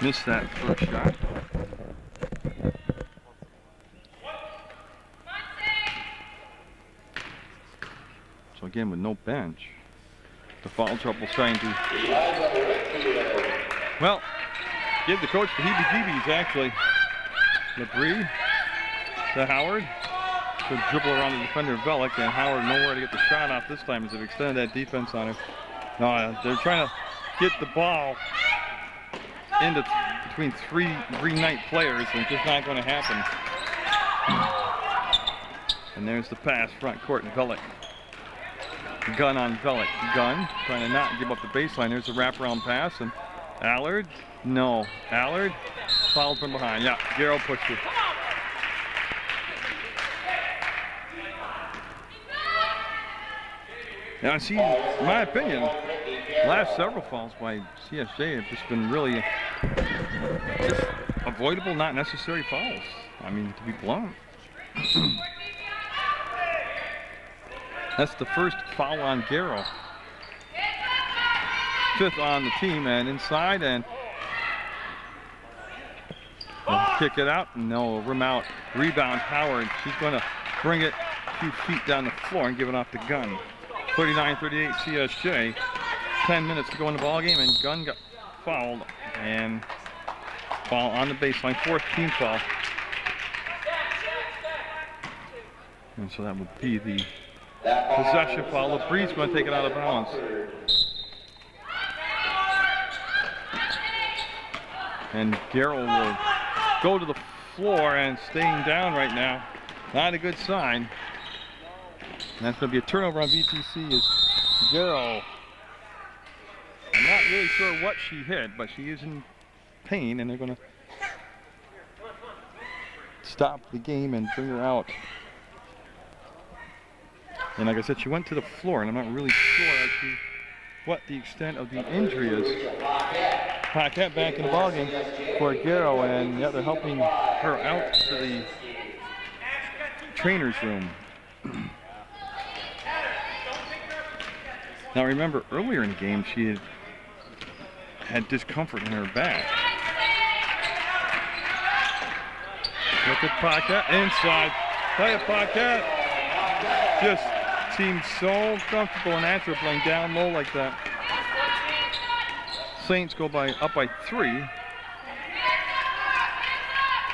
miss that first shot. So again, with no bench, the foul trouble trying to, well, give the coach the heebie-jeebies actually. LeBrie to Howard to dribble around the defender Velick, and Howard nowhere to get the shot off this time as they've extended that defense on her. No, they're trying to get the ball into between three Green Knight players, and it's just not going to happen. And there's the pass front court, and Velick. Gunn on Velick. Gunn trying to not give up the baseline. There's a wraparound pass, and Allard, no. Allard fouled from behind. Yeah, Garrow pushed it. Now, see, in my opinion, last several fouls by CSJ have just been really just avoidable, not necessary fouls. I mean, to be blunt. That's the first foul on Garrow. 5th on the team, and inside, and they'll kick it out, and they'll rim out. Rebound, Howard. She's going to bring it a few feet down the floor and give it off to Gunn. 39-38 CSJ. 10 minutes to go in the ball game, and Gunn got fouled, and foul on the baseline. 4th team foul. And so that would be the possession foul. LeBree's going to take it out of bounds. And Garrow will go to the floor and staying down right now. Not a good sign. And that's going to be a turnover on VTC as Garrow. I'm not really sure what she hit, but she is in pain, and they're going to stop the game and bring her out. And like I said, she went to the floor, and I'm not really sure as to what the extent of the injury is. Paquette back in the ballgame for Garrow, and yeah, they're helping her out to the trainer's room. Now remember, earlier in the game, she had discomfort in her back. Look at Paquette inside. Tell you, Paquette just seems so comfortable and natural playing down low like that. Saints go up by 3.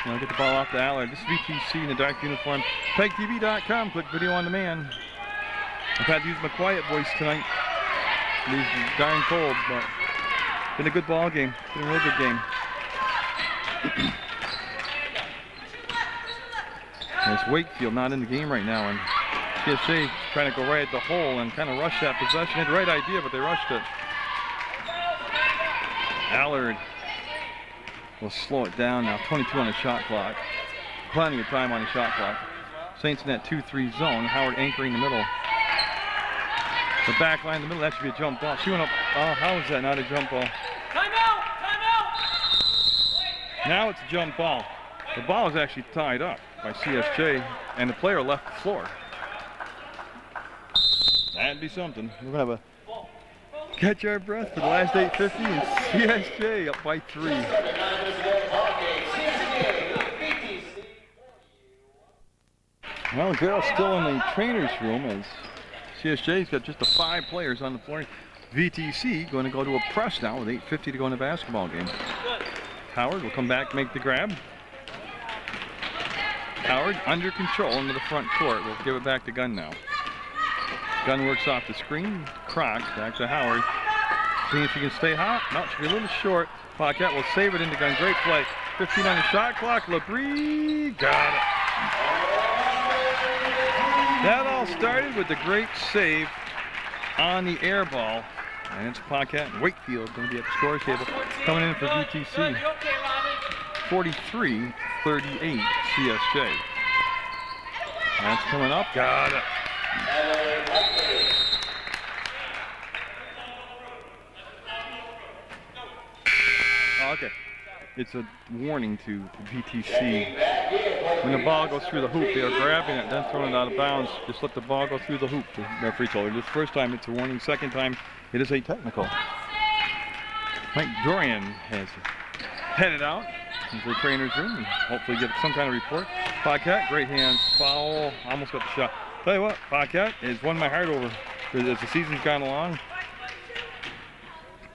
Now get the ball off to Allard. This is VTC in the dark uniform. PEGTV.com. Click video on demand. I've had to use my quiet voice tonight. It's darn cold, but been a good ball game. Been a real good game. There's Wakefield not in the game right now, and CSJ trying to go right at the hole and kind of rush that possession. They had the right idea, but they rushed it. Allard will slow it down now. 22 on the shot clock. Plenty of time on the shot clock. Saints in that 2-3 zone. Howard anchoring the middle. The back line in the middle, that should be a jump ball. She went up. Oh, how is that not a jump ball?
Timeout! Timeout!
Now it's a jump ball. The ball is actually tied up by CSJ, and the player left the floor. That'd be something. We're going to have a catch our breath for the last 8:50, and CSJ up by 3. Well, the girl's still in the trainer's room as CSJ's got just the 5 players on the floor. VTC going to go to a press now with 8:50 to go in the basketball game. Howard will come back, make the grab. Howard under control into the front court. We'll give it back to Gunn now. Gunn works off the screen. Croc back to Howard. Seeing if he can stay hot. No, should be a little short. Paquette will save it into Gunn. Great play. 15 on the shot clock. LeBrie got it. That all started with the great save on the air ball. And it's Paquette and Wakefield going to be at the scores table coming in for VTC. 43-38 CSJ. That's coming up. Got it. Oh, okay. It's a warning to VTC. When the ball goes through the hoop, they are grabbing it, then throwing it out of bounds. Just let the ball go through the hoop. The referee told her. This first time it's a warning. Second time it is a technical. Mike Dorian has headed out into the trainer's room and hopefully get some kind of report. Paquette, great hands, foul, almost got the shot. Tell you what, Paquette has won my heart over as the season's gone along.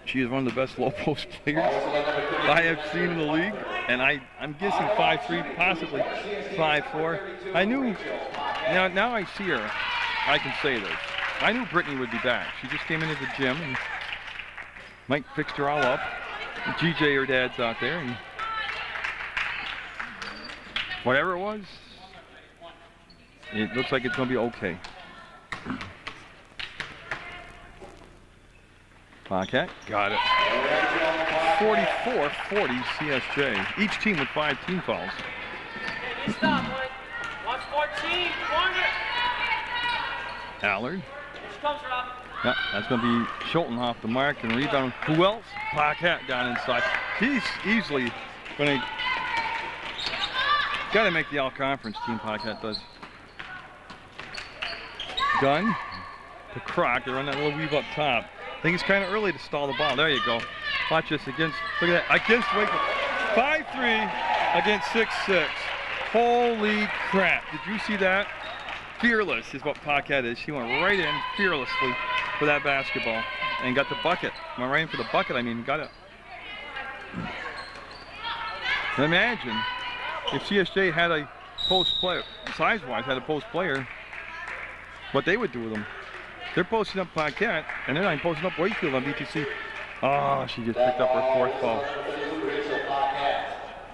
She is one of the best low post players I have seen in the league, and I'm guessing 5'3", possibly 5'4". I knew, now I see her, I can say this. I knew Brittany would be back. She just came into the gym, and Mike fixed her all up. GJ, her dad's out there, and whatever it was, it looks like it's going to be okay. Paquette got it. 44-40 CSJ. Each team with 5 team fouls.
Stop, Mike. Watch 14. Corner.
Allard Yep, that's going to be Schulten off the mark and rebound. Who else? Paquette down inside. He's easily going to got to make the all-conference team. Paquette does. Gunn to Croc. They run that little weave up top. I think it's kind of early to stall the ball. There you go. Watch this against. Look at that against Wake. 5-3 against 6-6. Holy crap! Did you see that? Fearless is what Paquette is. She went right in fearlessly for that basketball and got the bucket. Went right in for the bucket. I mean, got it. Imagine if CSJ had a post player, size-wise, had a post player, what they would do with them. They're posting up Paquette, and they're not posting up Wakefield on VTC. Oh, she just picked up her 4th foul.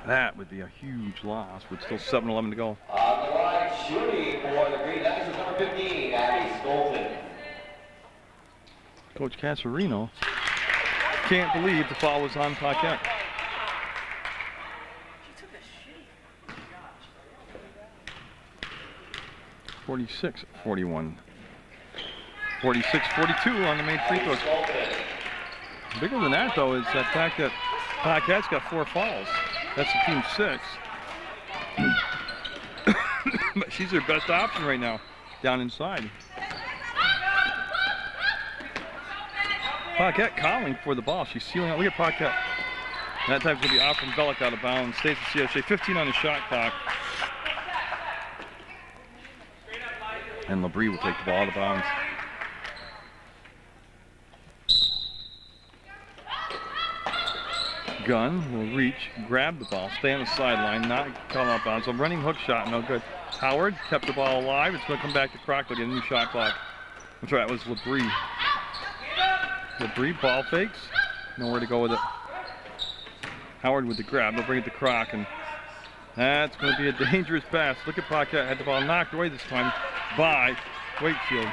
That would be a huge loss with still 7:11 to go.
On the line, shooting for the Green Knights is number 15, Abby Stolten.
Coach Casarino can't believe the foul was on Paquette. 46-41. 46-42 on the main free throws. Bigger than that, though, is that fact that Paquette's got 4 fouls. That's the team 6. But she's their best option right now, down inside. Paquette calling for the ball. She's sealing out. Look at Paquette. That time's going to be off from Bellick out of bounds. Stays with CSJ. 15 on the shot clock. And LeBrie will take the ball out of bounds. Gunn will reach, grab the ball, stay on the sideline, not come up bounds. So running hook shot, no good. Howard kept the ball alive. It's going to come back to Croc. They'll get a new shot clock. I'm sorry, that was LeBrie. LeBrie ball fakes. Nowhere to go with it. Howard with the grab. They'll bring it to Croc, and that's going to be a dangerous pass. Look at Paquette. Had the ball knocked away this time by Wakefield.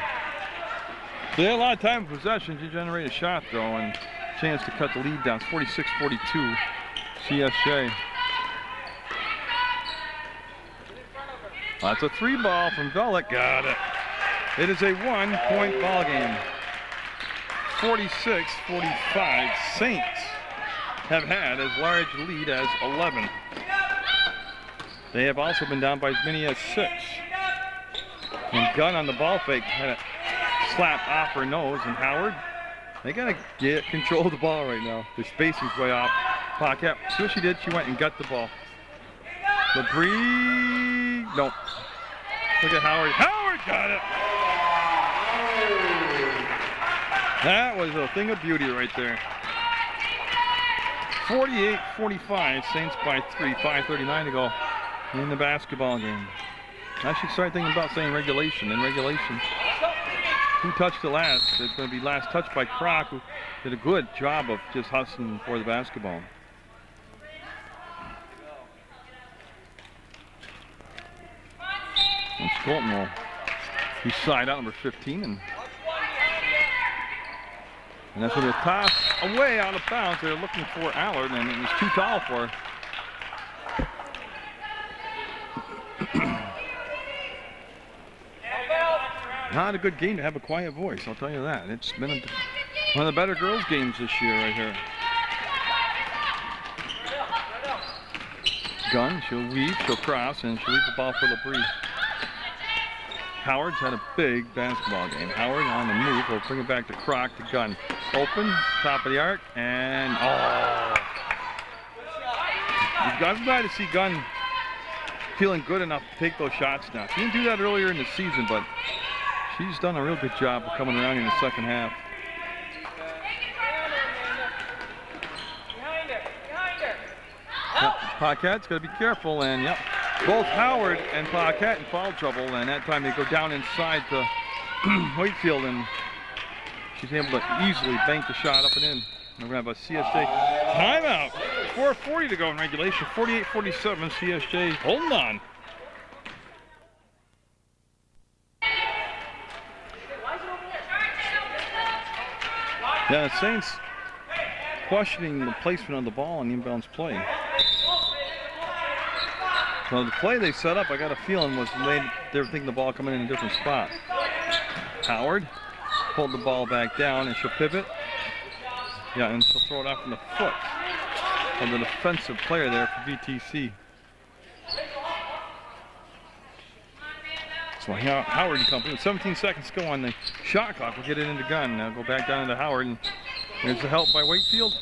So they had a lot of time in possession to generate a shot, though, and chance to cut the lead down. It's 46-42, CSJ. That's a 3 ball from Bellick. Got it. It is a 1-point ball game. 46-45. Saints have had as large a lead as 11. They have also been down by as many as 6. And Gunn on the ball fake had a slap off her nose, and Howard, they got to get control of the ball right now. Their spacing's way off. Paquette, see what she did? She went and got the ball. LeBrie, nope. Look at Howard. Howard got it! That was a thing of beauty right there. 48-45, Saints by 3, 5:39 to go in the basketball game. I should start thinking about saying regulation. In regulation, who touched it last? It's going to be last touched by Croc, who did a good job of just hustling for the basketball. And Scholten will be side out, number 15, and that's going to be a toss away out of bounds. They're looking for Allard, and it was too tall for her. Not a good game to have a quiet voice, I'll tell you that. It's been one of the better girls' games this year right here. Gunn, she'll weave, she'll cross, and she'll leave the ball for LeBrie. Howard's had a big basketball game. Howard on the move. We'll bring it back to Croc, to Gunn. Open, top of the arc, and oh. I'm glad to see Gunn feeling good enough to take those shots now. She didn't do that earlier in the season, but she's done a real good job of coming around in the second half. Yep, Paquette's got to be careful, and yep, both Howard and Paquette in foul trouble, and that time they go down inside to Wakefield, and she's able to easily bank the shot up and in. We're going to have a CSJ timeout. 4:40 to go in regulation. 48-47, CSJ holding on. Yeah, the Saints questioning the placement of the ball on the inbounds play. So the play they set up, I got a feeling, was they were thinking the ball coming in a different spot. Howard pulled the ball back down, and she'll pivot. Yeah, and she'll throw it out from the foot of the defensive player there for VTC. So Howard and company with 17 seconds to go on the shot clock. We'll get it into gun. Now go back down into Howard, and there's the help by Wakefield.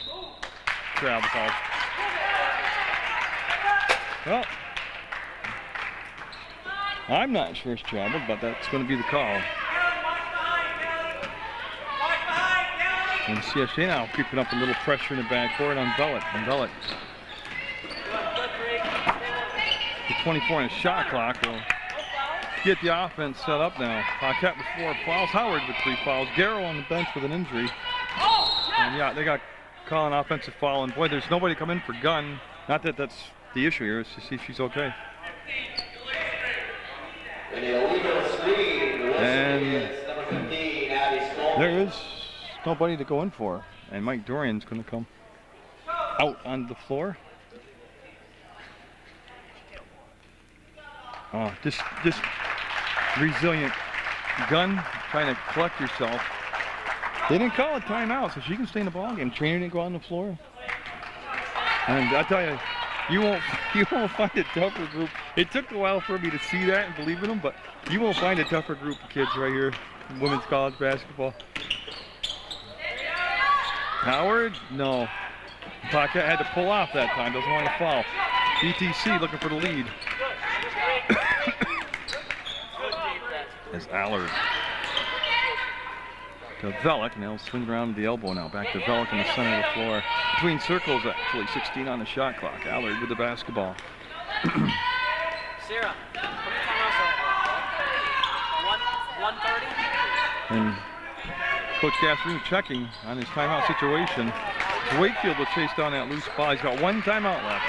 Travel call. Well, I'm not sure it's traveled, but that's going to be the call. And CSJ now keeping up a little pressure in the backcourt on Vellick. The 24 on the shot clock will get the offense set up now. Paquette with 4 fouls. Howard with 3 fouls. Garrow on the bench with an injury. And yeah, they got calling offensive foul. And boy, there's nobody come in for Gunn. Not that that's the issue here. It's to see if she's okay. And there is nobody to go in for. And Mike Dorian's going to come out on the floor. Oh, just resilient Gunn trying to collect herself. They didn't call a timeout, so she can stay in the ballgame. Trainer didn't go out on the floor. And I tell you, you won't find a tougher group. It took a while for me to see that and believe in them, but you won't find a tougher group of kids right here in women's college basketball. Howard, no. Paquette had to pull off that time. Doesn't want to foul. VTC looking for the lead. As Allard to Vellick, and they'll swing around the elbow now. Back to Vellick in the center of the floor. Between circles, actually, 16 on the shot clock. Allard with the basketball.
Sarah, 1:30.
And Coach Gasparino checking on his timeout situation. Wakefield will chase down that loose ball. He's got 1 timeout left.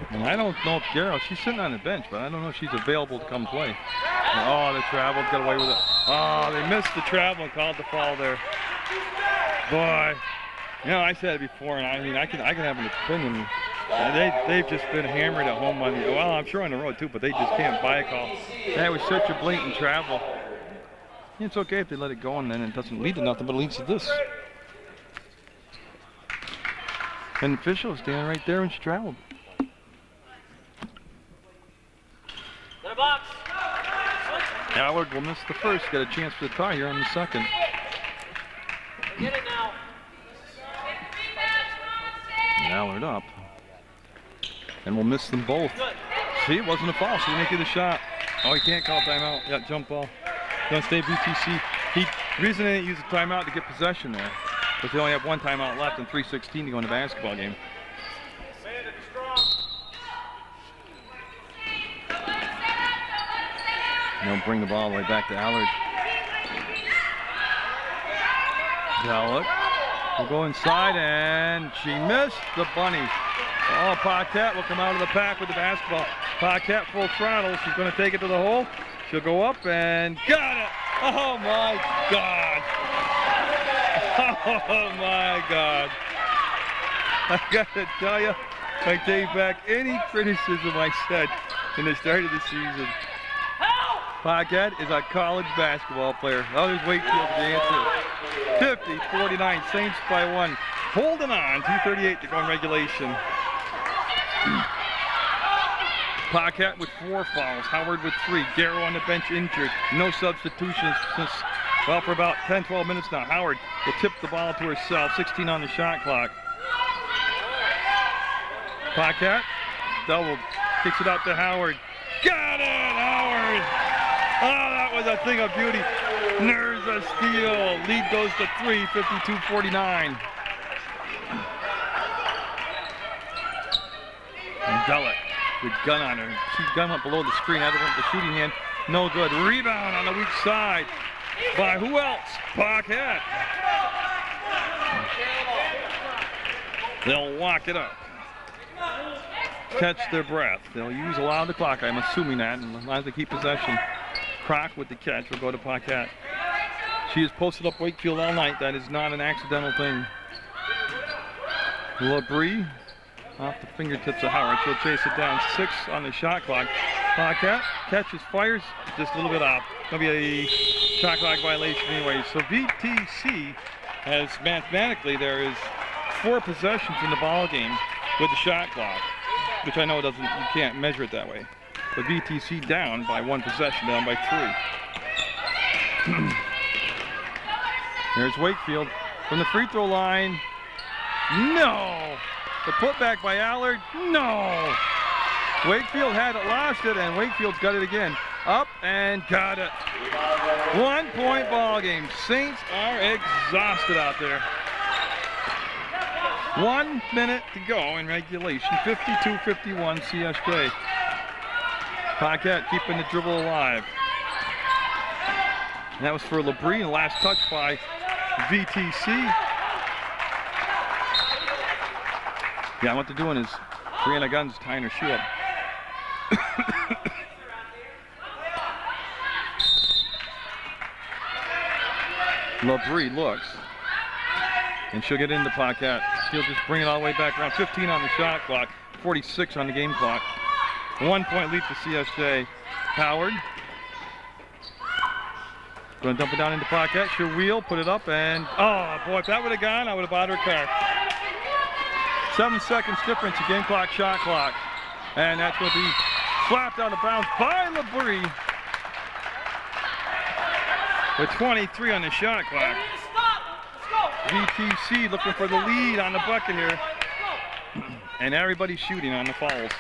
And I don't know if Garrow, she's sitting on the bench, but I don't know if she's available to come play. Oh, the travel, got away with it. Oh, they missed the travel and called the foul there. Boy, you know, I said it before, and I mean, I can have an opinion. They've just been hammered at home on the, well, I'm sure on the road too, but they just can't buy a call. That was such a blatant travel. It's okay if they let it go and then it doesn't lead to nothing, but it leads to this. And the official was standing right there when she traveled.
Box.
Allard will miss the first, get a chance for the tie here on the second.
Get it now.
And Allard up. And we'll miss them both. See, it wasn't a foul, so he didn't get a shot. Oh, he can't call timeout. Yeah, jump ball. Gonna stay VTC. Reason they didn't use a timeout to get possession there, because they only have 1 timeout left and 3:16 to go in the basketball game. And they'll bring the ball right back to Allard. Vellick will go inside, and she missed the bunny. Oh, Paquette will come out of the pack with the basketball. Paquette full throttle. She's going to take it to the hole. She'll go up and got it. Oh, my God. Oh, my God. I got to tell you, I take back any criticism I said in the start of the season. Paquette is a college basketball player. Oh, there's Wakefield to answer. 50-49, Saints by 1. Holding on, 2:38 to go in regulation. Paquette with 4 fouls, Howard with 3. Garrow on the bench injured. No substitutions since, well, for about 10-12 minutes now. Howard will tip the ball to herself, 16 on the shot clock. Paquette, double, kicks it out to Howard. Got it, Howard! Oh, that was a thing of beauty. Nerves of steel. Lead goes to 3, 52-49. And Vellick with Gunn on her. She's Gunn up below the screen. Had to want the shooting hand. No good. Rebound on the weak side by who else? Paquette. They'll walk it up. Catch their breath. They'll use a lot of the clock. I'm assuming that, and as long as they keep possession. Croc with the catch will go to Paquette. She has posted up Wakefield all night. That is not an accidental thing. LeBrie off the fingertips of Howard. She'll chase it down. 6 on the shot clock. Pocket catches, fires, just a little bit off. Gonna be a shot clock violation anyway. So VTC has mathematically there is 4 possessions in the ball game with the shot clock, which I know you can't measure it that way. But VTC down by 1 possession, down by 3. There's Wakefield from the free throw line. No! The putback by Allard. No! Wakefield had it, lost it, and Wakefield's got it again. Up and got it. 1-point ball game. Saints are exhausted out there. 1 minute to go in regulation. 52-51 CSJ. Paquette keeping the dribble alive. And that was for Labrie, and last touch by VTC. Yeah, what they're doing is Brianna Gunn's tying her shoe up. Labrie looks, and she'll get into Paquette. She'll just bring it all the way back around. 15 on the shot clock, 46 on the game clock. 1-point lead for CSJ. Howard. Going to dump it down into Paquette. She'll wheel, put it up, and oh boy, if that would have gone, I would have bought her a car. 7 seconds difference, the game clock, shot clock. And that's going to be slapped out of bounds by Labrie. With 23 on the shot clock. VTC looking for the lead on the bucket here. And everybody's shooting on the fouls.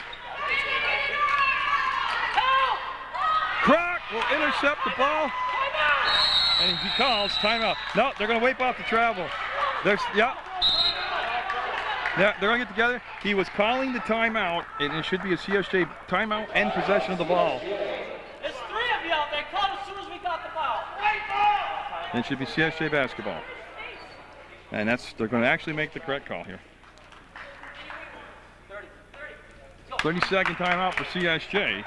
Croc will intercept the ball. And he calls timeout. No, they're going to wipe off the travel. Yeah, they're going to get together. He was calling the timeout, and it should be a CSJ timeout and possession of the ball.
There's 3 of you out there. Caught as soon as we got the foul.
And it should be CSJ basketball. And they're going to actually make the correct call here. 30-second timeout for CSJ.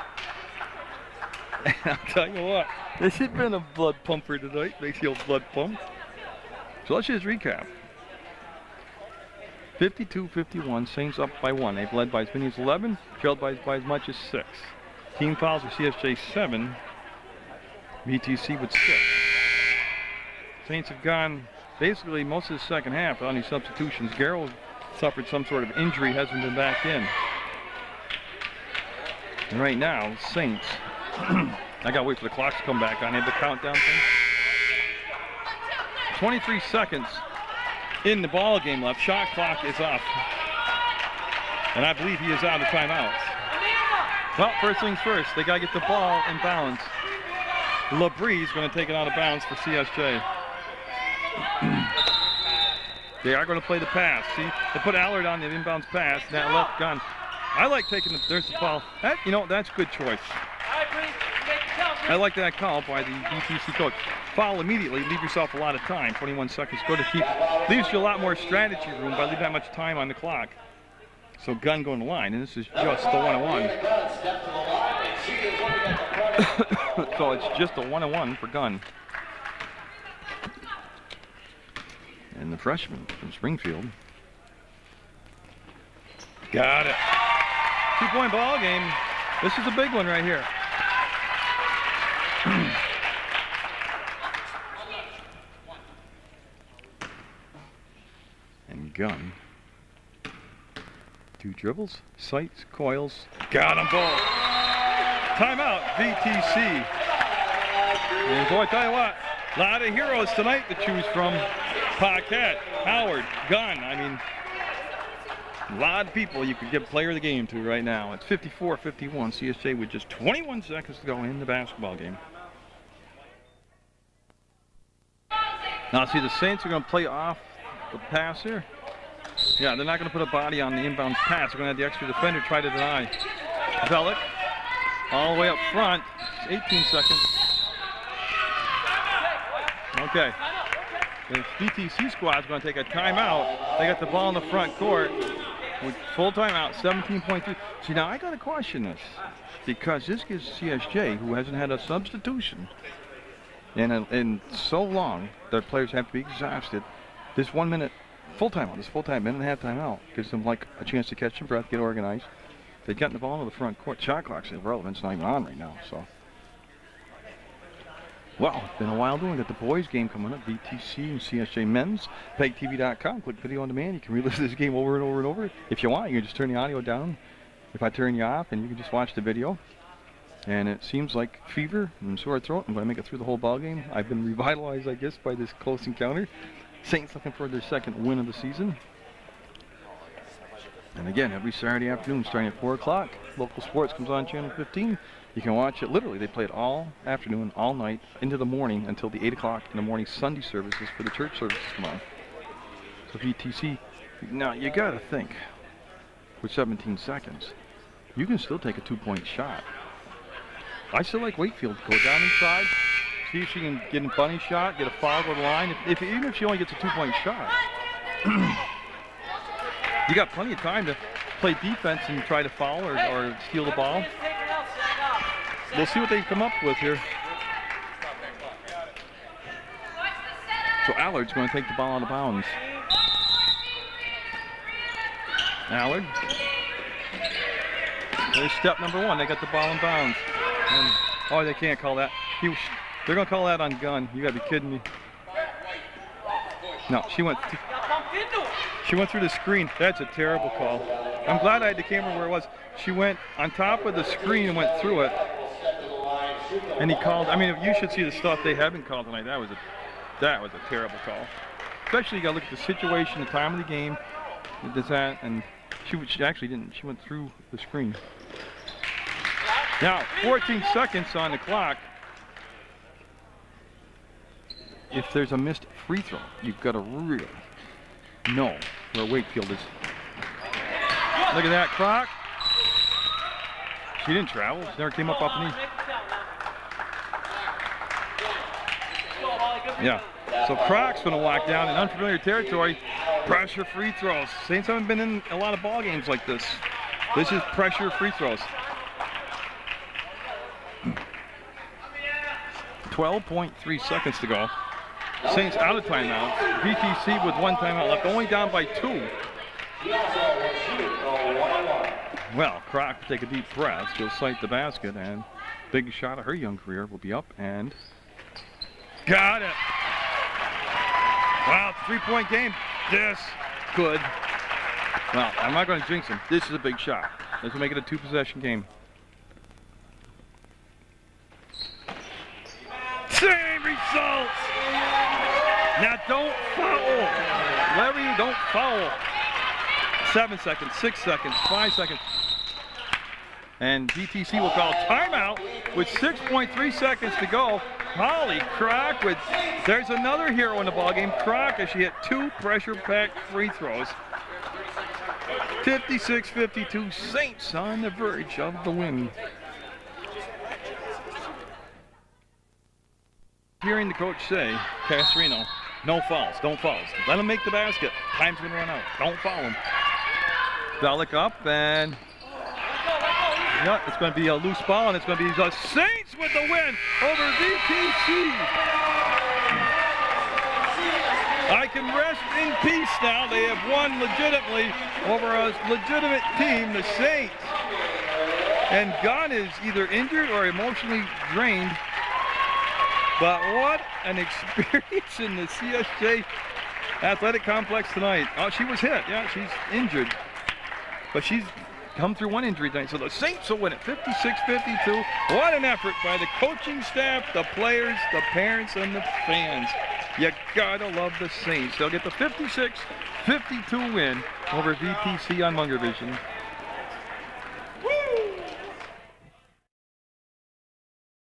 And I'll tell you what, this has been a blood pumper tonight. Makes you blood pumped. So let's just recap. 52-51, Saints up by 1. They've led by as many as 11, trailed by as much as 6. Team fouls for CSJ 7, VTC with 6. Saints have gone basically most of the second half on these substitutions. Garrow suffered some sort of injury, hasn't been back in. And right now, Saints, I gotta wait for the clock to come back on. They have the countdown thing. 23 seconds in the ball game left. Shot clock is off. And I believe he is out of timeouts. Well, first things first, they gotta get the ball in bounds. Labrie's gonna take it out of bounds for CSJ. They are going to play the pass. See, they put Allard on the inbounds pass. That left gun. I like taking there's the foul. That's a good choice. I like that call by the VTC coach. Foul immediately, leave yourself a lot of time. 21 seconds. Leaves you a lot more strategy room by leaving that much time on the clock. So Gunn going to line, and this is just the 1-on-1. So it's just a 1-on-1 for Gunn. And the freshman from Springfield. Got it. 2-point ball game. This is a big one right here. And Gunn. 2 dribbles, sights, coils. Got them both. Timeout, VTC. And boy, I tell you what, a lot of heroes tonight to choose from. Paquette, Howard, Gunn. I mean, a lot of people you could give player of the game to right now. It's 54-51. CSJ with just 21 seconds to go in the basketball game. Now, see, the Saints are going to play off the pass here. Yeah, they're not going to put a body on the inbounds pass. They're going to have the extra defender try to deny. Bellick, all the way up front. 18 seconds. Okay. The VTC squad is going to take a timeout. They got the ball in the front court with full timeout, 17.3. See, now I got to question this because this gives CSJ, who hasn't had a substitution in so long, their players have to be exhausted. This 1 minute full timeout, this full time minute and a half timeout gives them like a chance to catch some breath, get organized. they'd gotten the ball into the front court. Shot clock's irrelevant. It's not even on right now. So, well, it's been a while doing it. The boys game coming up, VTC and CSJ men's. PEGTV.com. Click video on demand. You can relive this game over and over and over. If you want, you can just turn the audio down. If I turn you off, and you can just watch the video. And it seems like fever and sore throat. I'm going to make it through the whole ball game. I've been revitalized, I guess, by this close encounter. Saints looking for their second win of the season. And again, every Saturday afternoon starting at 4 o'clock, local sports comes on channel 15. You can watch it. Literally, they play it all afternoon, all night, into the morning until the 8 o'clock in the morning Sunday services for the church services come on. So VTC, now you got to think, with 17 seconds, you can still take a 2-point shot. I still like Wakefield. Go down inside, see if she can get a bunny shot, get a foul, go to the line. Even if she only gets a 2-point shot, you got plenty of time to play defense and try to foul or steal the ball. We'll see what they come up with here. So Allard's going to take the ball out of bounds. Allard. There's step number 1. They got the ball in bounds. And, oh, they can't call that. They're going to call that on gun. You got to be kidding me. No, she went through the screen. That's a terrible call. I'm glad I had the camera where it was. She went on top of the screen and went through it. And he called. I mean, you should see the stuff they haven't called tonight. That was a terrible call. Especially you got to look at the situation, the time of the game. And she actually didn't. She went through the screen. Now, 14 seconds on the clock. If there's a missed free throw, you've got to really know where Wakefield is. Look at that, Croc. She didn't travel. She never came up off the knee. Yeah. So Croc's going to walk down in unfamiliar territory. Pressure free throws. Saints haven't been in a lot of ball games like this. This is pressure free throws. 12.3 seconds to go. Saints out of timeout. VTC with 1 timeout left, only down by 2. Well, Croc will take a deep breath. She'll sight the basket, and big shot of her young career will be up and got it. Wow, 3-point game. This could. Well, I'm not going to jinx him. This is a big shot. This will make it a 2-possession game. Same results. Now don't foul. Larry, don't foul. 7 seconds, 6 seconds, 5 seconds. And VTC will call timeout with 6.3 seconds to go. Holly Croc with, there's another hero in the ballgame. Croc, as she hit 2 pressure-packed free throws. 56-52, Saints on the verge of the win. Hearing the coach say, Castorino, no fouls, don't fouls. Let him make the basket. Time's going to run out. Don't foul him. Bellick up, and yeah, it's going to be a loose ball, and it's going to be the Saints with the win over VTC. I can rest in peace now. They have won legitimately over a legitimate team, the Saints. And Gunn is either injured or emotionally drained. But what an experience in the CSJ Athletic Complex tonight. Oh, she was hit. Yeah, she's injured. But she's come through one injury tonight. So the Saints will win it 56-52. What an effort by the coaching staff, the players, the parents, and the fans. You gotta love the Saints. They'll get the 56-52 win over VTC on Munger Vision.